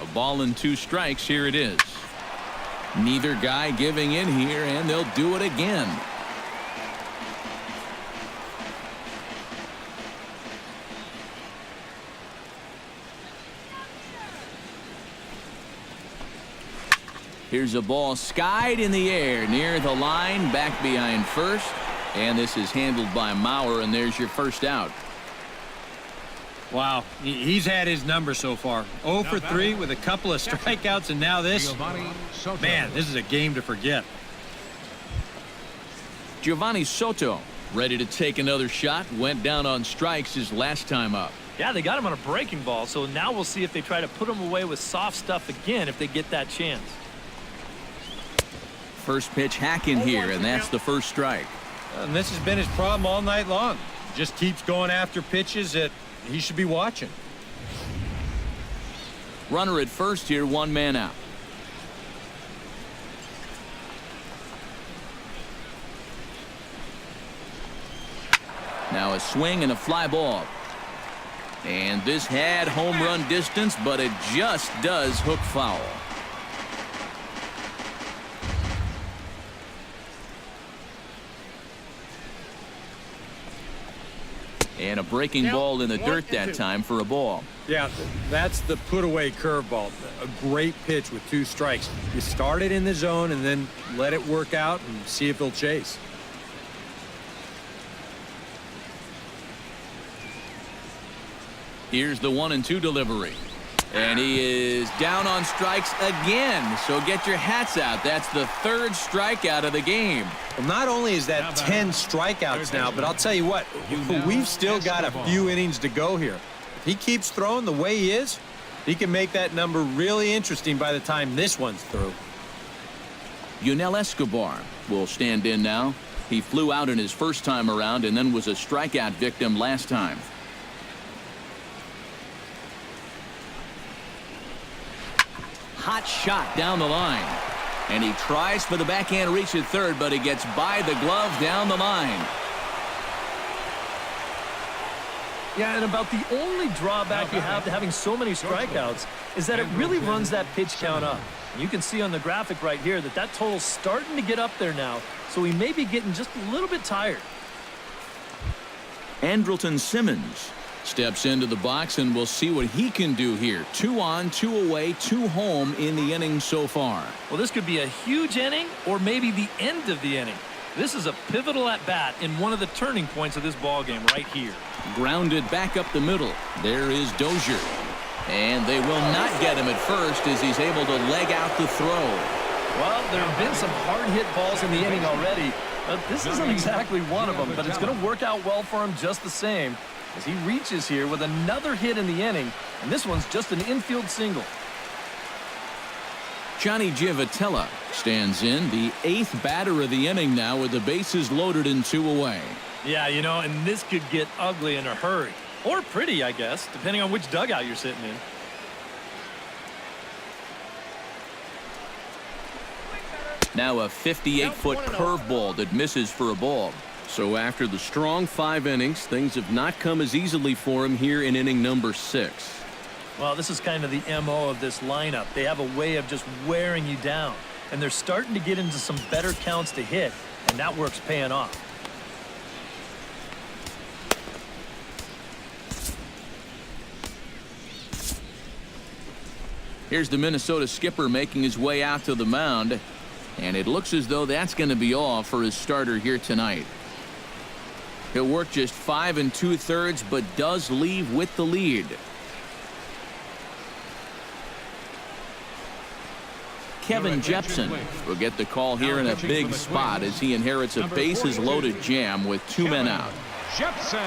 A ball and 2 strikes. Here it is. Neither guy giving in here, and they'll do it again. Here's a ball skied in the air near the line, back behind first, and this is handled by Mauer, and there's your first out. Wow, he's had his number so far. 0 for 3 with a couple of strikeouts, and now this. Man, this is a game to forget. Giovanni Soto ready to take another shot. Went down on strikes his last time up. Yeah, they got him on a breaking ball, so now we'll see if they try to put him away with soft stuff again if they get that chance. First pitch hacking here, and that's the first strike. And this has been his problem all night long. Just keeps going after pitches that he should be watching. Runner at first here, 1 man out. Now a swing and a fly ball. And this had home run distance, but it just does hook foul. And a breaking ball in the dirt that time for a ball. Yeah, that's the put-away curveball. A great pitch with 2 strikes. You start it in the zone and then let it work out and see if they'll chase. Here's the 1-2 delivery. And he is down on strikes again. So get your hats out. That's the 3rd strikeout of the game. Well, not only is that 10 strikeouts now, but I'll tell you what, we've still got a few innings to go here. If he keeps throwing the way he is, he can make that number really interesting by the time this one's through. Yunel Escobar will stand in now. He flew out in his first time around and then was a strikeout victim last time. Hot shot down the line. And he tries for the backhand reach at third, but he gets by the glove down the line. Yeah, and about the only drawback you have to having so many strikeouts is that it really runs that pitch count up. And you can see on the graphic right here that that total's starting to get up there now, so he may be getting just a little bit tired. Andrelton Simmons steps into the box, and we'll see what he can do here. 2 on, 2 away, 2 home in the inning so far. Well, this could be a huge inning or maybe the end of the inning. This is a pivotal at-bat in one of the turning points of this ball game right here. Grounded back up the middle. There is Dozier. And they will not get him at first as he's able to leg out the throw. Well, there have been some hard-hit balls in the inning already, but this isn't exactly one of them, but it's going to work out well for him just the same as he reaches here with another hit in the inning, and this one's just an infield single. Johnny Givotella stands in, the 8th batter of the inning now with the bases loaded and 2 away. Yeah, you know, and this could get ugly in a hurry. Or pretty, I guess, depending on which dugout you're sitting in. Now a 58-foot curveball that misses for a ball. So after the strong 5 innings, things have not come as easily for him here in inning number 6. Well, this is kind of the MO of this lineup. They have a way of just wearing you down. And they're starting to get into some better counts to hit, and that work's paying off. Here's the Minnesota skipper making his way out to the mound. And it looks as though that's going to be all for his starter here tonight. He'll work just 5 2/3, but does leave with the lead. Kevin Jepson will get the call here in a big spot as he inherits a bases-loaded jam with 2 men out. Jepson.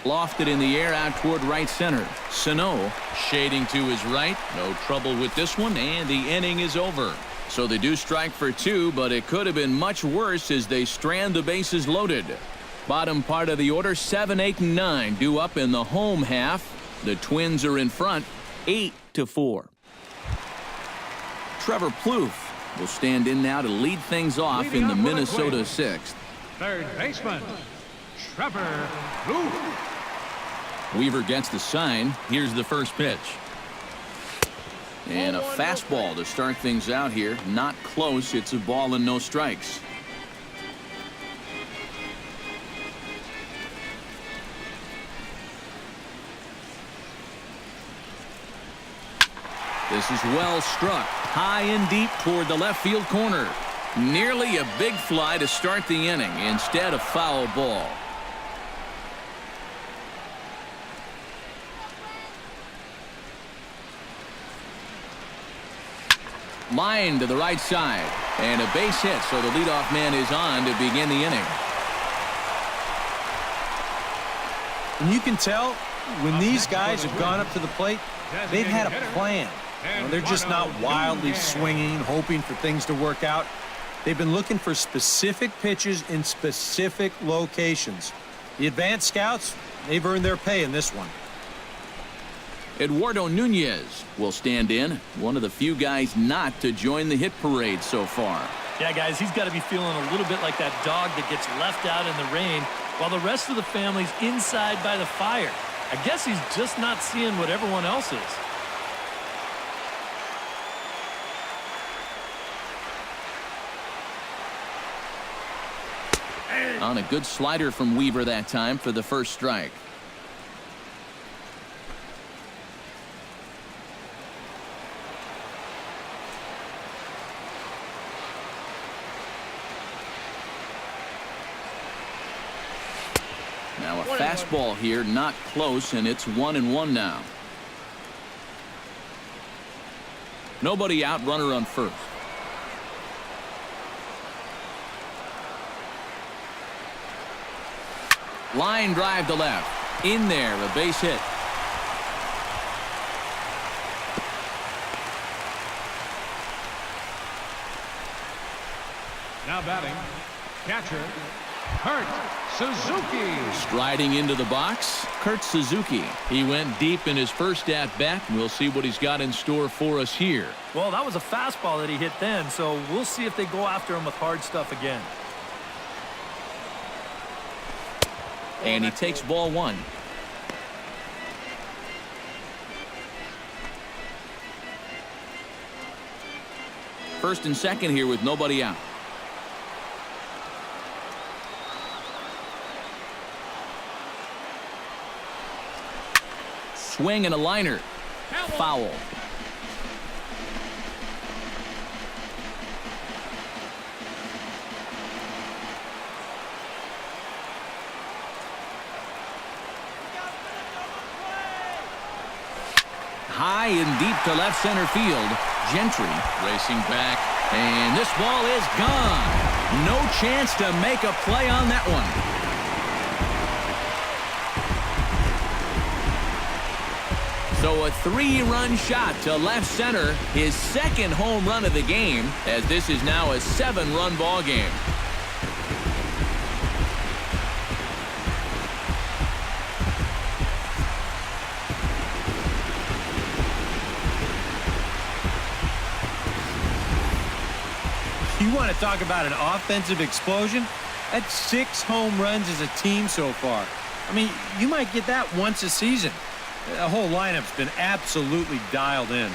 Lofted in the air out toward right center. Sano shading to his right. No trouble with this one, and the inning is over. So they do strike for 2, but it could have been much worse as they strand the bases loaded. Bottom part of the order, 7, 8, and 9 due up in the home half. The Twins are in front, 8-4. Trevor Plouffe will stand in now to lead things off in the Minnesota 6th. Third baseman, Trevor Plouffe. Weaver gets the sign. Here's the first pitch. And a fastball to start things out here. Not close. It's a ball and no strikes. This is well struck. High and deep toward the left field corner. Nearly a big fly to start the inning. Instead, a foul ball. Line to the right side. And a base hit, so the leadoff man is on to begin the inning. And you can tell when these guys have gone up to the plate, they've had a plan. You know, they're just not wildly swinging, hoping for things to work out. They've been looking for specific pitches in specific locations. The advanced scouts, they've earned their pay in this one. Eduardo Nunez will stand in, one of the few guys not to join the hit parade so far. Yeah, guys, he's got to be feeling a little bit like that dog that gets left out in the rain while the rest of the family's inside by the fire. I guess he's just not seeing what everyone else is. On a good slider from Weaver that time for the first strike. Now a fastball here, not close, and it's 1-1 now. Nobody out, runner on first. Line drive to left. In there, a base hit. Now batting, catcher, Kurt Suzuki. Striding into the box, Kurt Suzuki. He went deep in his first at-bat. We'll see what he's got in store for us here. Well, that was a fastball that he hit then, so we'll see if they go after him with hard stuff again. And he takes ball one. First and second here with nobody out. swing and a liner. Foul. High and deep to left center field. Gentry racing back, and this ball is gone. No chance to make a play on that one. So a 3-run shot to left center, his second home run of the game, as this is now a 7-run ball game. You want to talk about an offensive explosion? That's 6 home runs as a team so far. I mean, you might get that once a season. The whole lineup's been absolutely dialed in.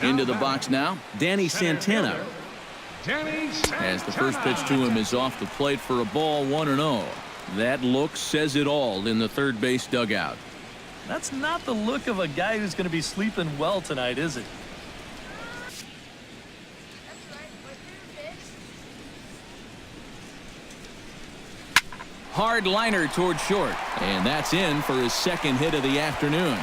Into the box now, Danny Santana. Danny Santana. As the first pitch to him is off the plate for a ball, 1-0. That look says it all in the third base dugout. That's not the look of a guy who's going to be sleeping well tonight, is it? Hard liner toward short, and that's in for his second hit of the afternoon.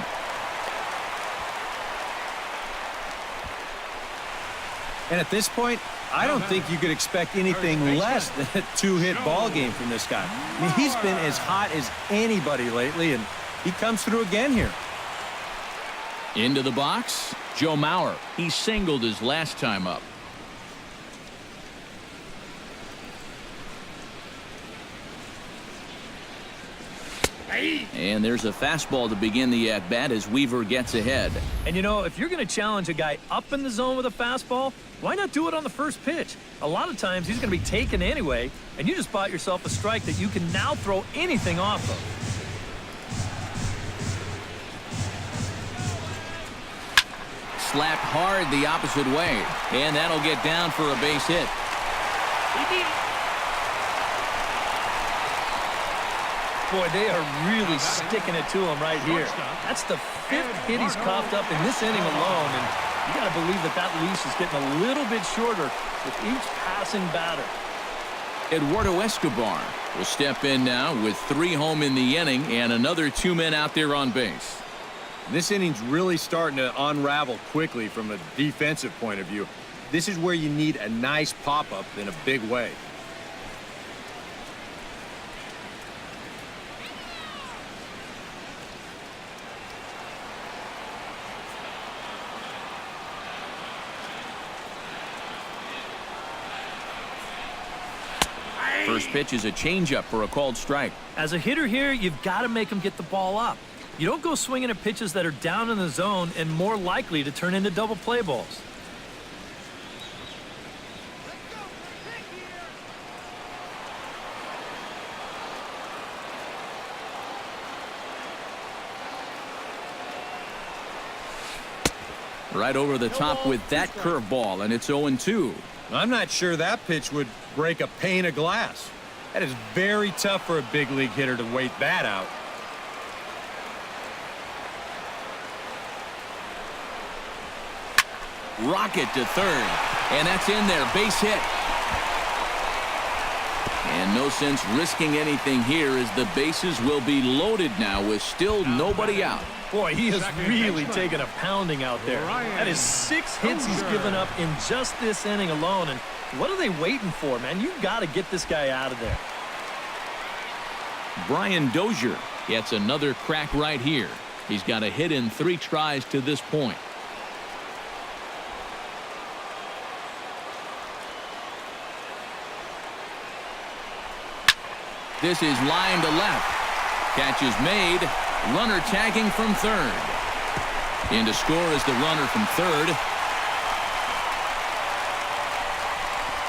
And at this point, I don't think you could expect anything less than a 2-hit ball game from this guy. I mean, he's been as hot as anybody lately, and he comes through again here. Into the box, Joe Mauer. He singled his last time up. And there's a fastball to begin the at-bat as Weaver gets ahead. And you know, if you're going to challenge a guy up in the zone with a fastball, why not do it on the first pitch? A lot of times he's going to be taken anyway, and you just bought yourself a strike that you can now throw anything off of. Slapped hard the opposite way, and that'll get down for a base hit. Boy, they are really sticking it to him right here. That's the 5th hit he's coughed up in this inning alone, and you got to believe that that leash is getting a little bit shorter with each passing batter. Eduardo Escobar will step in now with 3 home in the inning and another 2 men out there on base. This inning's really starting to unravel quickly from a defensive point of view. This is where you need a nice pop-up in a big way. First pitch is a changeup for a called strike. As a hitter here, you've got to make him get the ball up. You don't go swinging at pitches that are down in the zone and more likely to turn into double play balls. Right over the top with that curveball, and it's 0-2. I'm not sure that pitch would break a pane of glass. That is very tough for a big league hitter to wait that out. Rocket to third, and that's in there, base hit. And no sense risking anything here as the bases will be loaded now with still nobody out. Boy, he has really taken a pounding out there. That is 6 hits he's given up in just this inning alone. And what are they waiting for, man? You've got to get this guy out of there. Brian Dozier gets another crack right here. He's got a hit in 3 tries to this point. This is line to left. Catch is made. Runner tagging from third. In to score is the runner from third.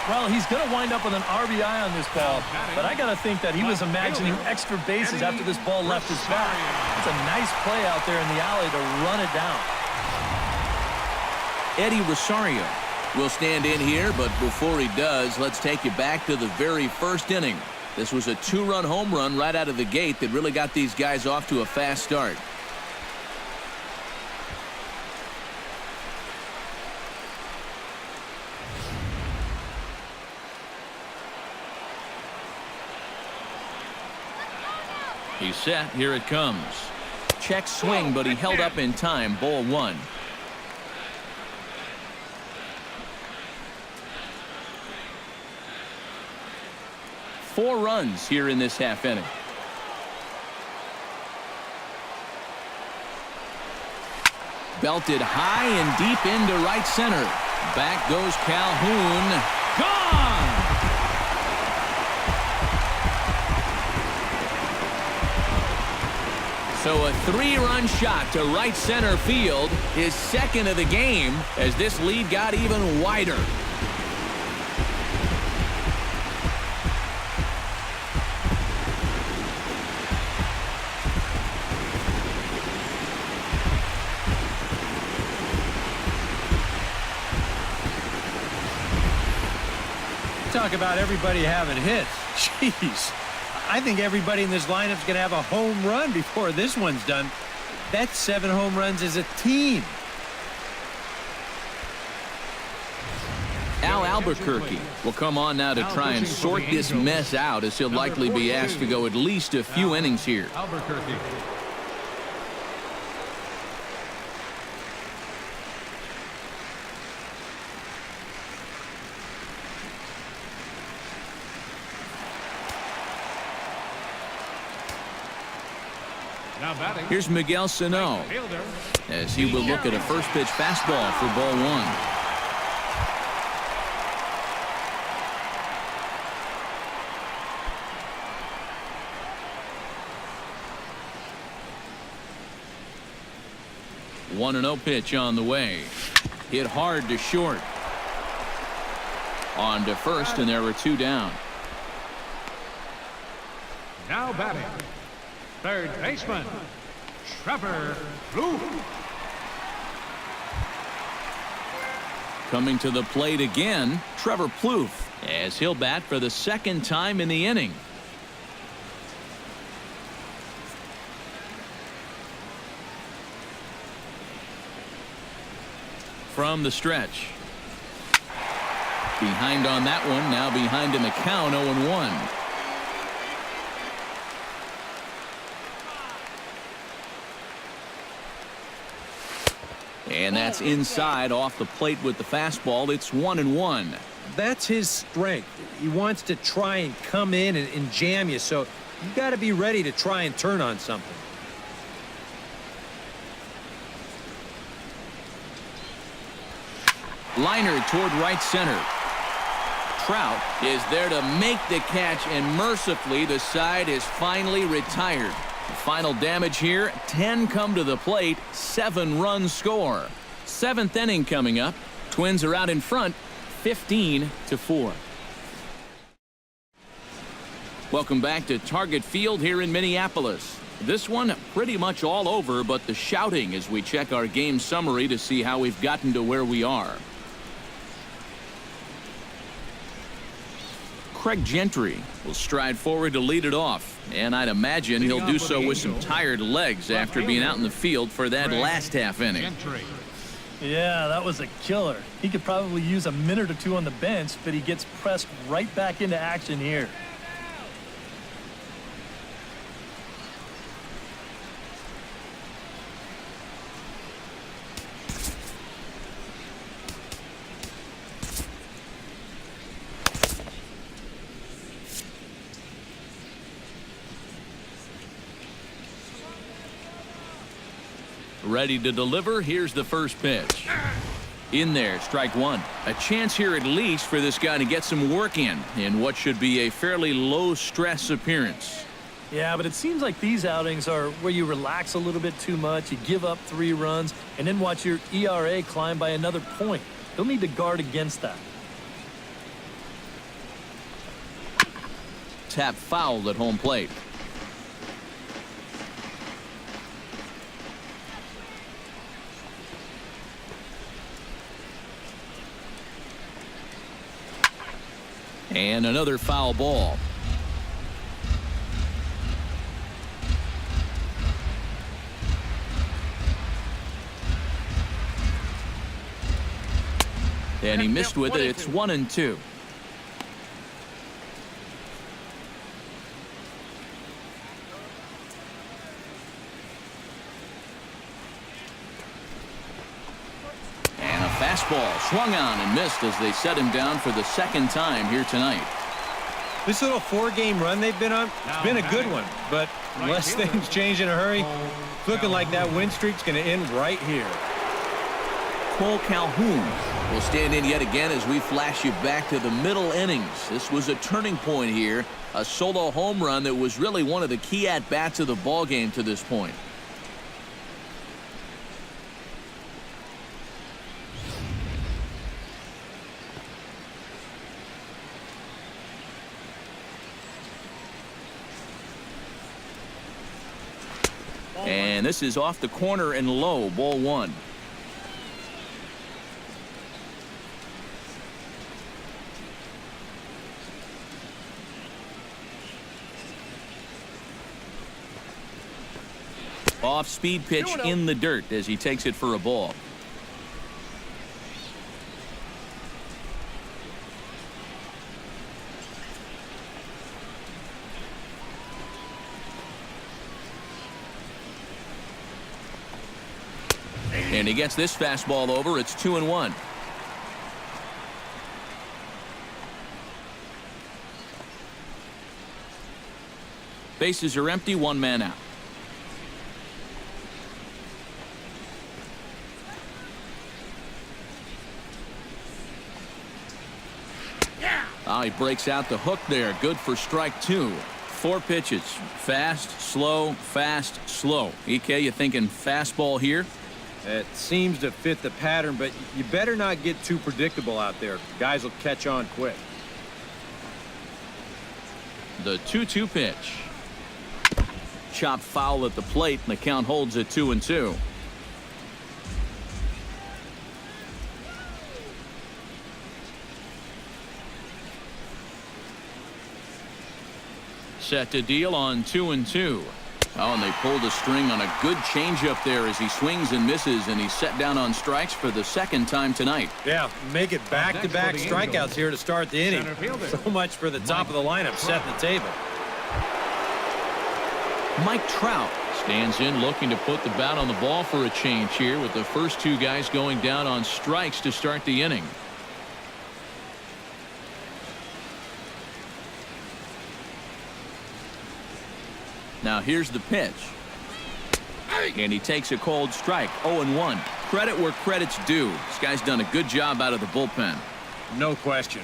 Well, he's going to wind up with an RBI on this ball, but I got to think that he was imagining extra bases after this ball left his bat. It's a nice play out there in the alley to run it down. Eddie Rosario. will stand in here, but before he does, let's take you back to the very first inning. This was a 2-run home run right out of the gate that really got these guys off to a fast start. He's set. Here it comes. Check swing, but he held up in time. Ball 1. Four runs here in this half inning. Belted high and deep into right center. Back goes Calhoun. Gone! So a 3-run shot to right center field, his second of the game, as this lead got even wider. Talk about everybody having hits. Jeez. I think everybody in this lineup's going to have a home run before this one's done. That's 7 home runs as a team. Al Albuquerque will come on now to try and sort this mess out, as he'll likely be asked to go at least a few innings here. Albuquerque. Here's Miguel Sano, as he will look at a first pitch fastball for ball 1. 1-0 pitch on the way. Hit hard to short. On to first, and there were 2 down. Now batting, third baseman, Trevor Blue. Coming to the plate again, Trevor Plouffe, as he'll bat for the second time in the inning. From the stretch. Behind on that one, now behind in the count, 0-1. And that's inside off the plate with the fastball. It's 1-1. That's his strength. He wants to try and come in and jam you, so you got to be ready to try and turn on something. Liner toward right center. Trout is there to make the catch, and mercifully the side is finally retired. The final damage here, 10 come to the plate, 7 runs score. 7th inning coming up. Twins are out in front, 15-4. Welcome back to Target Field here in Minneapolis. This one pretty much all over, but the shouting as we check our game summary to see how we've gotten to where we are. Craig Gentry will stride forward to lead it off, and I'd imagine he'll do so with some tired legs after being out in the field for that last half inning. Yeah, that was a killer. He could probably use a minute or 2 on the bench, but he gets pressed right back into action here. Ready to deliver. Here's the first pitch. In there, strike 1. A chance here at least for this guy to get some work in what should be a fairly low-stress appearance. Yeah, but it seems like these outings are where you relax a little bit too much, you give up 3 runs, and then watch your ERA climb by another point. They'll need to guard against that. Tap fouled at home plate. And another foul ball. And he missed with it. It's 1-2. And a fastball swung on and missed as they set him down for the second time here tonight. This little 4-game run they've been on, it's been a good one, but unless things change in a hurry, it's looking like that win streak's going to end right here. Cole Calhoun will stand in yet again as we flash you back to the middle innings. This was a turning point here, a solo home run that was really one of the key at-bats of the ball game to this point. And this is off the corner and low, ball 1. Off-speed pitch in the dirt as he takes it for a ball. And he gets this fastball over. It's 2-1. Bases are empty, 1 man out. Oh, he breaks out the hook there. Good for strike 2. 4 pitches. Fast, slow, fast, slow. EK, you thinking fastball here? It seems to fit the pattern, but you better not get too predictable out there. Guys will catch on quick. The 2-2 pitch. Chopped foul at the plate, and the count holds at 2-2. Set to deal on 2-2. Oh, and they pulled a string on a good changeup there as he swings and misses, and he's set down on strikes for the second time tonight. Yeah, make it back-to-back strikeouts here to start the inning. So much for the top of the lineup setting the table. Mike Trout stands in looking to put the bat on the ball for a change here with the first 2 guys going down on strikes to start the inning. Now here's the pitch. And he takes a cold strike. 0-1. Credit where credit's due. This guy's done a good job out of the bullpen. No question.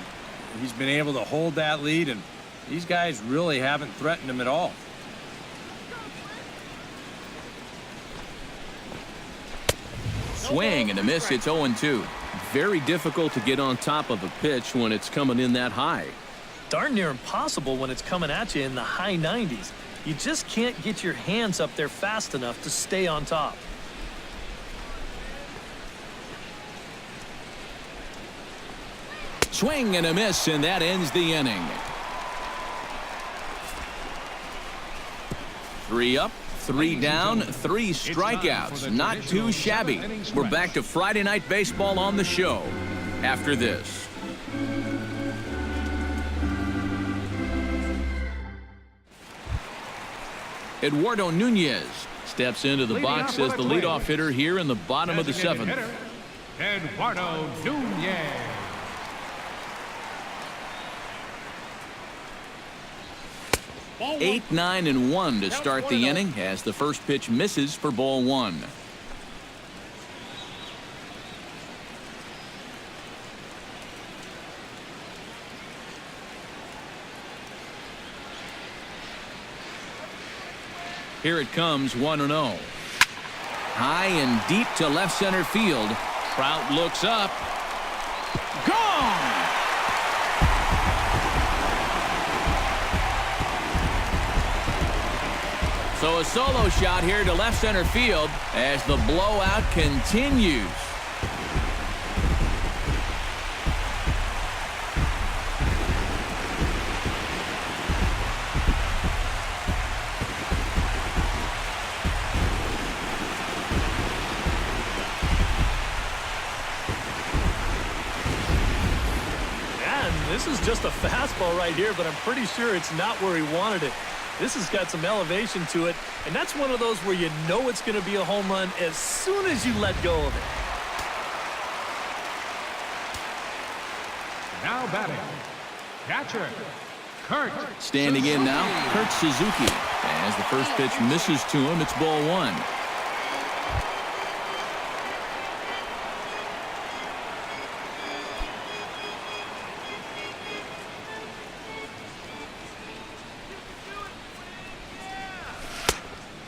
He's been able to hold that lead, and these guys really haven't threatened him at all. Swing and a miss. It's 0-2. Very difficult to get on top of a pitch when it's coming in that high. Darn near impossible when it's coming at you in the high 90s. You just can't get your hands up there fast enough to stay on top. Swing and a miss, and that ends the inning. 3 up, 3 down, 3 strikeouts. Not too shabby. We're back to Friday Night Baseball on the show after this. Eduardo Nunez steps into the box as the leadoff hitter here in the bottom of the 7th. Eduardo Nunez. 8, 9, and 1 to start the inning as the first pitch misses for ball 1. Here it comes, 1-0. High and deep to left center field. Trout looks up. Gone! So a solo shot here to left center field as the blowout continues. just a fastball right here, but I'm pretty sure it's not where he wanted it. This has got some elevation to it, and that's one of those where you know it's going to be a home run as soon as you let go of it. Now batting, catcher, Kurt. Standing in now, Kurt Suzuki. As the first pitch misses to him, it's ball one.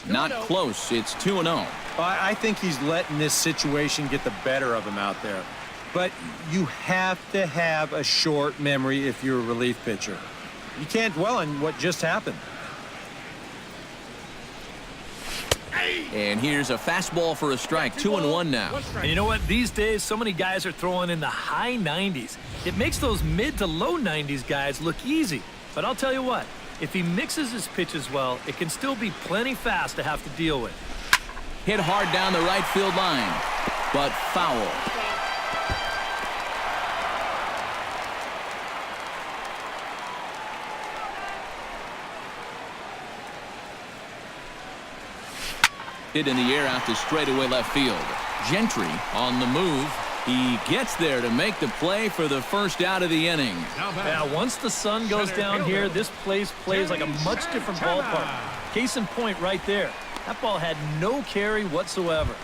Not close. It's 2-0. I think he's letting this situation get the better of him out there. But you have to have a short memory if you're a relief pitcher. You can't dwell on what just happened. And here's a fastball for a strike. 2-1 now. And you know what? These days, so many guys are throwing in the high 90s. It makes those mid to low 90s guys look easy. But I'll tell you what, if he mixes his pitches well, it can still be plenty fast to have to deal with. Hit hard down the right field line, but foul. Hit in the air out to straightaway left field. Gentry on the move. He gets there to make the play for the first out of the inning. Yeah, once the sun goes down here, this place plays like a much different ballpark. Case in point right there. That ball had no carry whatsoever.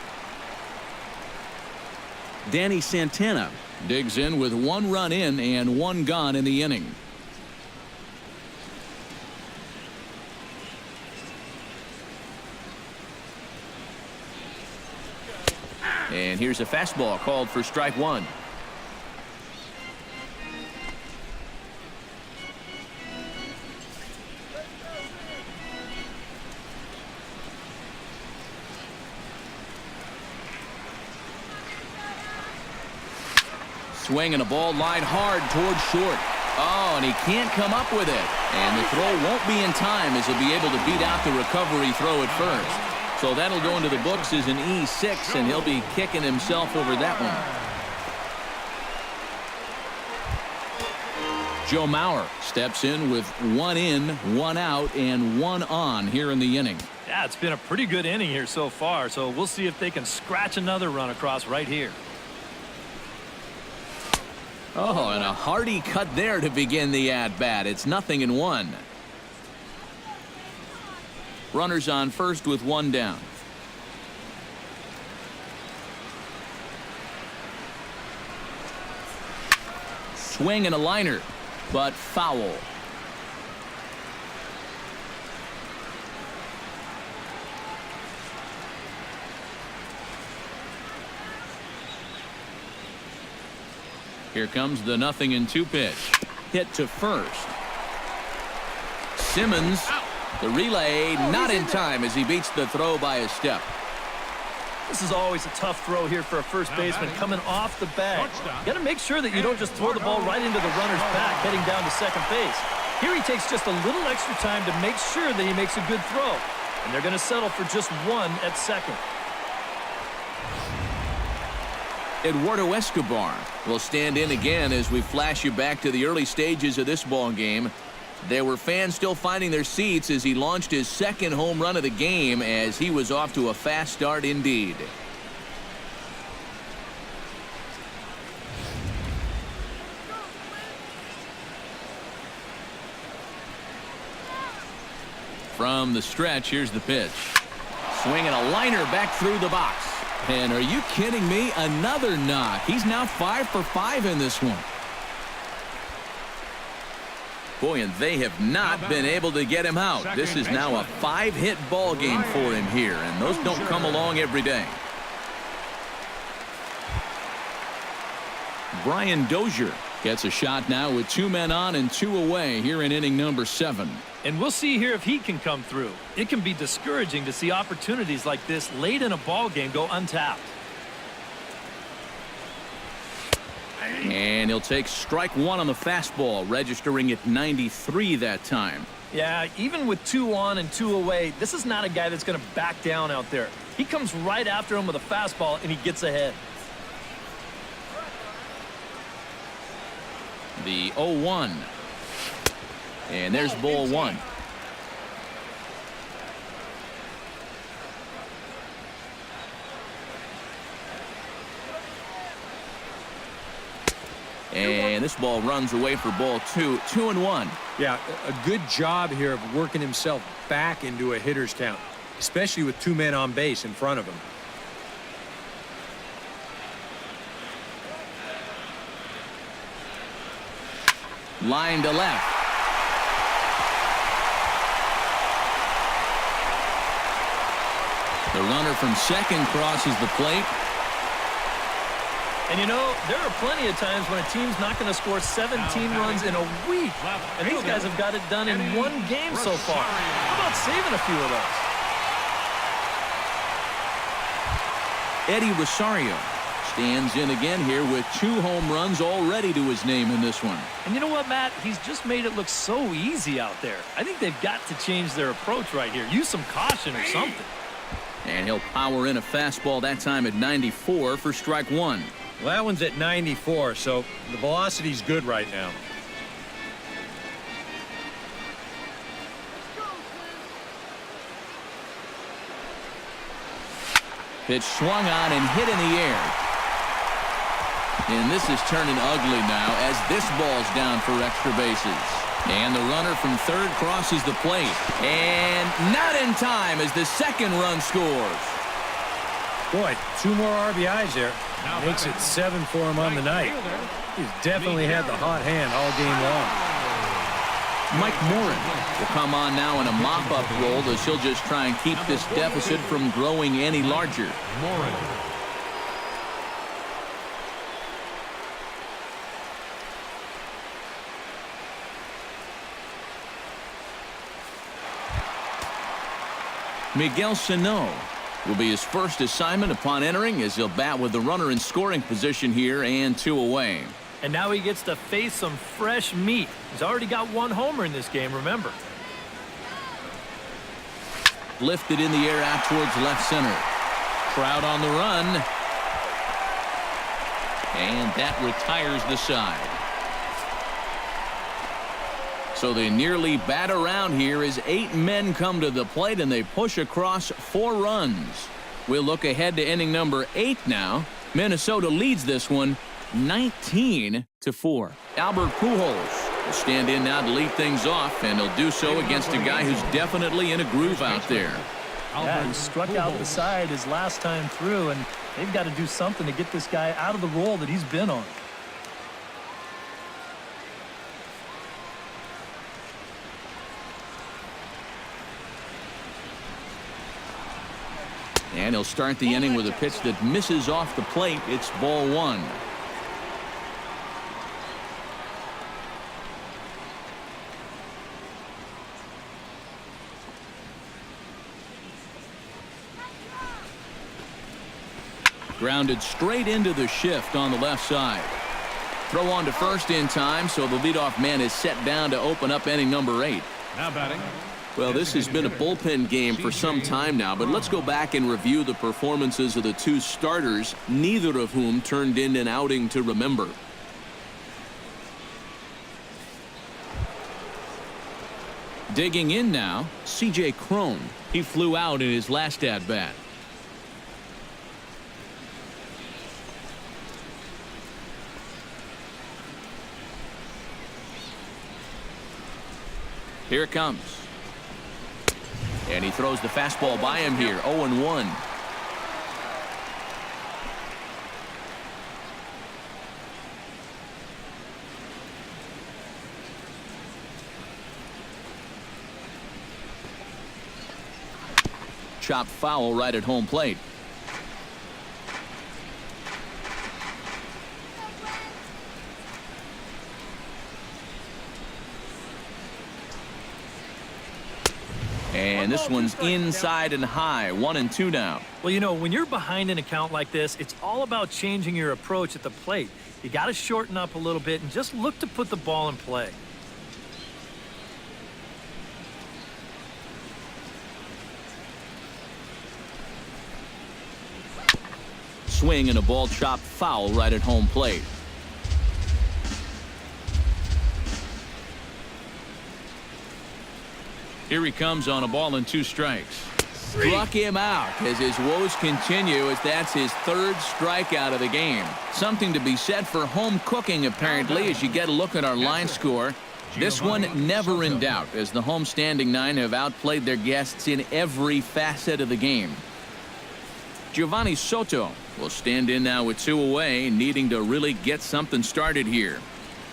Danny Santana digs in with 1 run in and 1 gone in the inning. And here's a fastball called for strike 1. Swing and a ball lined hard towards short. Oh, and he can't come up with it. And the throw won't be in time as he'll be able to beat out the recovery throw at first. So that'll go into the books as an E6, and he'll be kicking himself over that one. Joe Mauer steps in with 1 in, 1 out, and 1 on here in the inning. Yeah, it's been a pretty good inning here so far, so we'll see if they can scratch another run across right here. Oh, and a hearty cut there to begin the at-bat. It's 0-1. Runners on first with 1 down. Swing and a liner, but foul. Here comes the 0-2 pitch. Hit to first. Simmons. The relay not in time as he beats the throw by a step. This is always a tough throw here for a first baseman coming off the bag. You got to make sure that you don't just throw the ball right into the runner's back heading down to second base. Here he takes just a little extra time to make sure that he makes a good throw. And they're going to settle for just 1 at second. Eduardo Escobar will stand in again as we flash you back to the early stages of this ball game. There were fans still finding their seats as he launched his 2nd home run of the game as he was off to a fast start indeed. From the stretch, here's the pitch. Swinging a liner back through the box. And are you kidding me? Another knock. He's now 5 for 5 in this one. Boy, and they have not been able to get him out. This is now a 5-hit ball game for him here, and those don't come along every day. Brian Dozier gets a shot now with 2 men on and 2 away here in inning number 7. And we'll see here if he can come through. It can be discouraging to see opportunities like this late in a ball game go untapped. And he'll take strike 1 on the fastball, registering at 93 that time. Yeah, even with 2 on and 2 away, this is not a guy that's going to back down out there. He comes right after him with a fastball, and he gets ahead. The 0-1. And there's ball one. And this ball runs away for ball two. 2-1. Yeah, a good job here of working himself back into a hitter's count, especially with two men on base in front of him. Line to left. The runner from second crosses the plate. And you know, there are plenty of times when a team's not going to score 17 runs in a week. And these guys have got it done in one game so far. How about saving a few of those? Eddie Rosario stands in again here with 2 home runs already to his name in this one. And you know what, Matt? He's just made it look so easy out there. I think they've got to change their approach right here. Use some caution or something. And he'll power in a fastball that time at 94 for strike one. Well, that one's at 94, so the velocity's good right now. Pitch swung on and hit in the air. And this is turning ugly now as this ball's down for extra bases. And the runner from third crosses the plate. And not in time as the second run scores. Boy, 2 more RBIs there. Makes it 7 for him on the night. He's definitely had the hot hand all game long. Mike Morin will come on now in a mop-up role as he'll just try and keep this deficit from growing any larger. Morin. Miguel Sano will be his first assignment upon entering as he'll bat with the runner in scoring position here and 2 away. And now he gets to face some fresh meat. He's already got 1 homer in this game, remember. Lifted in the air out towards left center. Trout on the run. And that retires the side. So they nearly bat around here as 8 men come to the plate and they push across 4 runs. We'll look ahead to inning number 8 now. Minnesota leads this one 19-4. Albert Pujols will stand in now to lead things off, and he'll do so against a guy who's definitely in a groove out there. Yeah, he struck out the side his last time through, and they've got to do something to get this guy out of the role that he's been on. And he'll start the inning with a pitch that misses off the plate. It's ball 1. Grounded straight into the shift on the left side. Throw on to first in time, so the leadoff man is set down to open up inning number 8. Now batting. Well, this has been a bullpen game for some time now, but let's go back and review the performances of the 2 starters, neither of whom turned in an outing to remember. Digging in now, C.J. Cron. He flew out in his last at-bat. Here it comes. And he throws the fastball by him here. 0-1. Chopped foul right at home plate. And this one's inside and high. 1-2 now. Well, you know, when you're behind an account like this, it's all about changing your approach at the plate. You got to shorten up a little bit and just look to put the ball in play. Swing and a ball chopped foul right at home plate. Here he comes on a ball and 2 strikes. Struck him out as his woes continue, as that's his 3rd strikeout of the game. Something to be said for home cooking, apparently, as you get a look at our line score. This one never in doubt, as the home standing 9 have outplayed their guests in every facet of the game. Giovanni Soto will stand in now with 2 away, needing to really get something started here.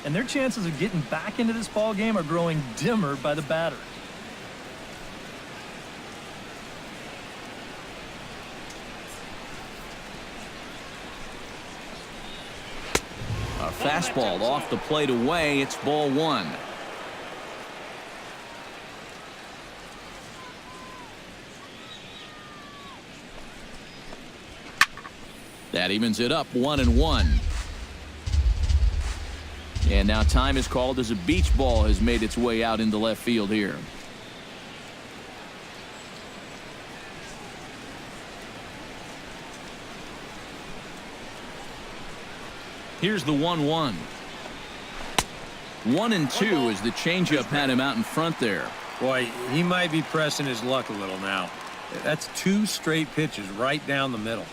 And their chances of getting back into this ball game are growing dimmer by the batter. A fastball off the plate away. It's ball 1. That evens it up 1-1. And now time is called as a beach ball has made its way out into left field here. Here's the 1-1. 1-2 as the changeup had him out in front there. Boy, he might be pressing his luck a little now. That's 2 straight pitches right down the middle.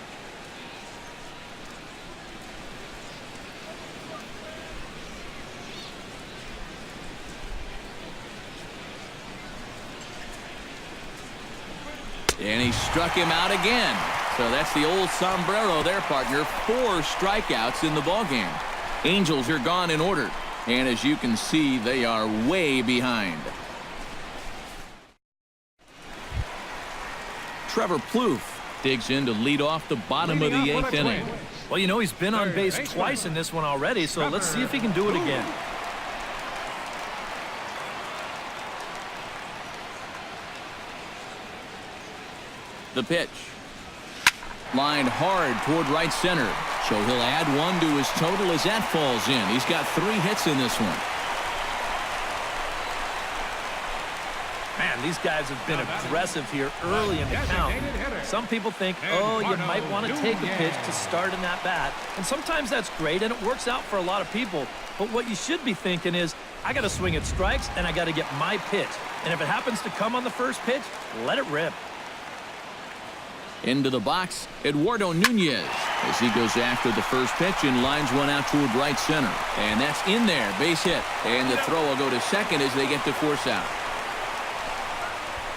And he struck him out again. So that's the old sombrero there, partner. 4 strikeouts in the ballgame. Angels are gone in order. And as you can see, they are way behind. Trevor Plouffe digs in to lead off the bottom of the 8th inning. Well, you know, he's been on base twice in this one already, so let's see if he can do it again. The pitch. Lined hard toward right center. So he'll add 1 to his total as that falls in. He's got 3 hits in this one. Man, these guys have been aggressive here early in the count. Some people think, oh, you might want to take a pitch to start in that bat. And sometimes that's great, and it works out for a lot of people. But what you should be thinking is, I got to swing at strikes, and I got to get my pitch. And if it happens to come on the first pitch, let it rip. Into the box, Eduardo Nunez as he goes after the first pitch and lines one out toward right center. And that's in there, base hit. And the throw will go to second as they get the force out.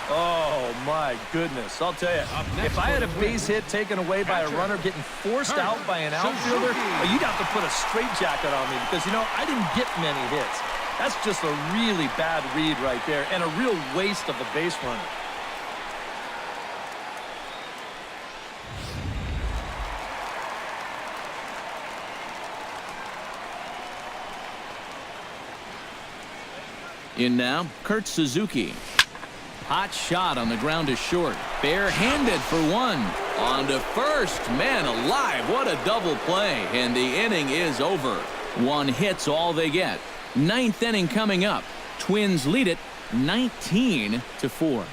Oh, my goodness. I'll tell you, if I had a base hit taken away by a runner getting forced out by an outfielder, you'd have to put a straitjacket on me because, you know, I didn't get many hits. That's just a really bad read right there and a real waste of the base runner. In now, Kurt Suzuki. Hot shot on the ground to short. Barehanded for 1. On to first. Man alive, what a double play. And the inning is over. 1 hit's all they get. 9th inning coming up. Twins lead it 19-4.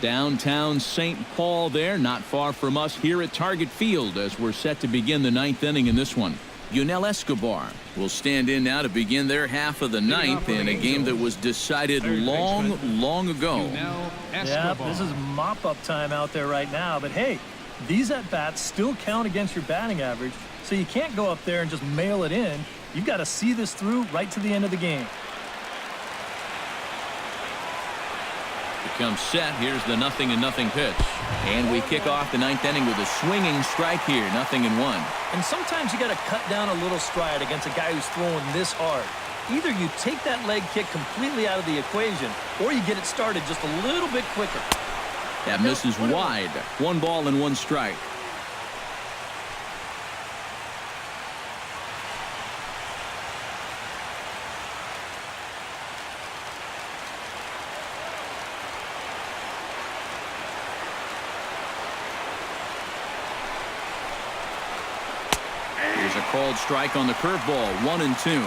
Downtown St. Paul there, not far from us here at Target Field as we're set to begin the 9th inning in this one. Yunel Escobar will stand in now to begin their half of the 9th in a game that was decided long ago. Yeah, this is mop-up time out there right now. But, hey, these at-bats still count against your batting average, so you can't go up there and just mail it in. You've got to see this through right to the end of the game. Comes set. Here's the 0-0 pitch. And we kick off the 9th inning with a swinging strike here. 0-1. And sometimes you got to cut down a little stride against a guy who's throwing this hard. Either you take that leg kick completely out of the equation, or you get it started just a little bit quicker. That misses wide. 1 ball and 1 strike. Here's a called strike on the curveball. 1-2.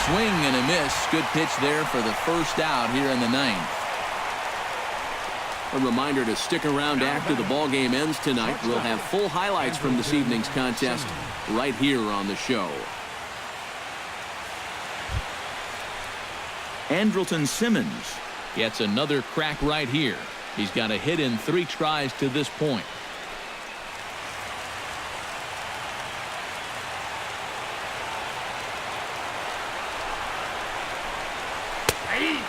swing and a miss. Good pitch there for the first out here in the ninth. A reminder to stick around after the ball game ends tonight. We'll have full highlights from this evening's contest right here on the show. Andrelton Simmons gets another crack right here. He's got a hit in 3 tries to this point.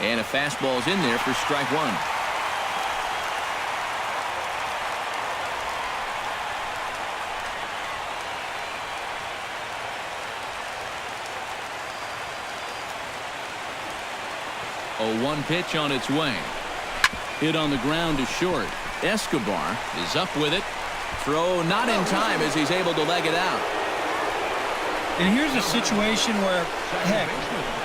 And a fastball's in there for strike 1. A 1 pitch on its way. Hit on the ground to short. Escobar is up with it. Throw not in time as he's able to leg it out. And here's a situation where, heck,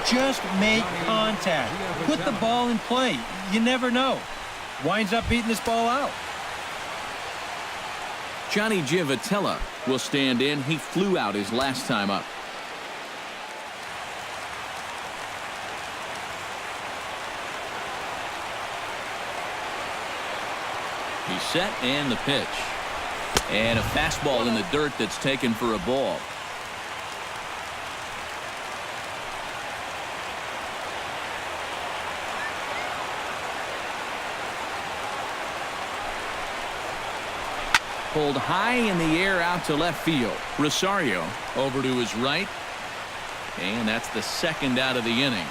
just make contact. Put the ball in play. You never know. Winds up beating this ball out. Johnny Givotella will stand in. He flew out his last time up. He's set and the pitch. And a fastball in the dirt that's taken for a ball. Pulled high in the air out to left field. Rosario over to his right. And that's the second out of the inning.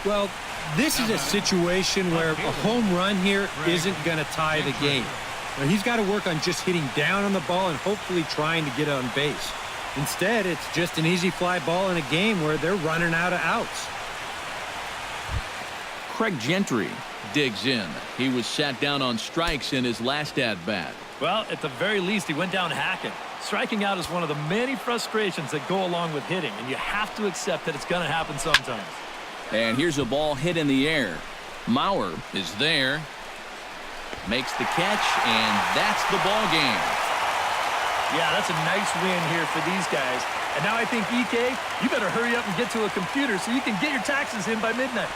Well, this is a situation where a home run here isn't going to tie the game. Now, he's got to work on just hitting down on the ball and hopefully trying to get on base. Instead, it's just an easy fly ball in a game where they're running out of outs. Craig Gentry digs in. He was sat down on strikes in his last at-bat. Well, at the very least, he went down hacking. Striking out is one of the many frustrations that go along with hitting, and you have to accept that it's going to happen sometimes. And here's a ball hit in the air. Mauer is there. Makes the catch, and that's the ball game. Yeah, that's a nice win here for these guys. And now I think, EK, you better hurry up and get to a computer so you can get your taxes in by midnight.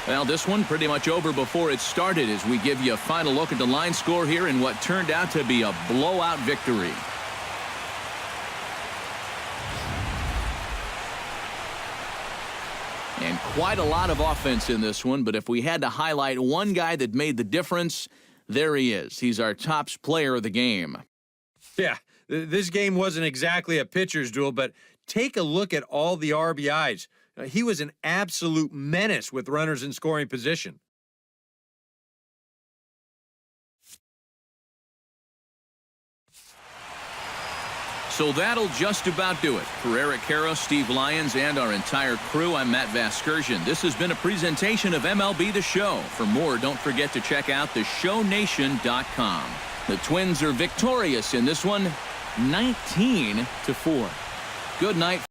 Well, this one pretty much over before it started as we give you a final look at the line score here in what turned out to be a blowout victory. And quite a lot of offense in this one, but if we had to highlight one guy that made the difference, there he is. He's our top player of the game. Yeah, this game wasn't exactly a pitcher's duel, but take a look at all the RBIs. He was an absolute menace with runners in scoring position. So that'll just about do it. For Eric Caro, Steve Lyons, and our entire crew, I'm Matt Vasgersian. This has been a presentation of MLB The Show. For more, don't forget to check out theshownation.com. The Twins are victorious in this one, 19-4. Good night.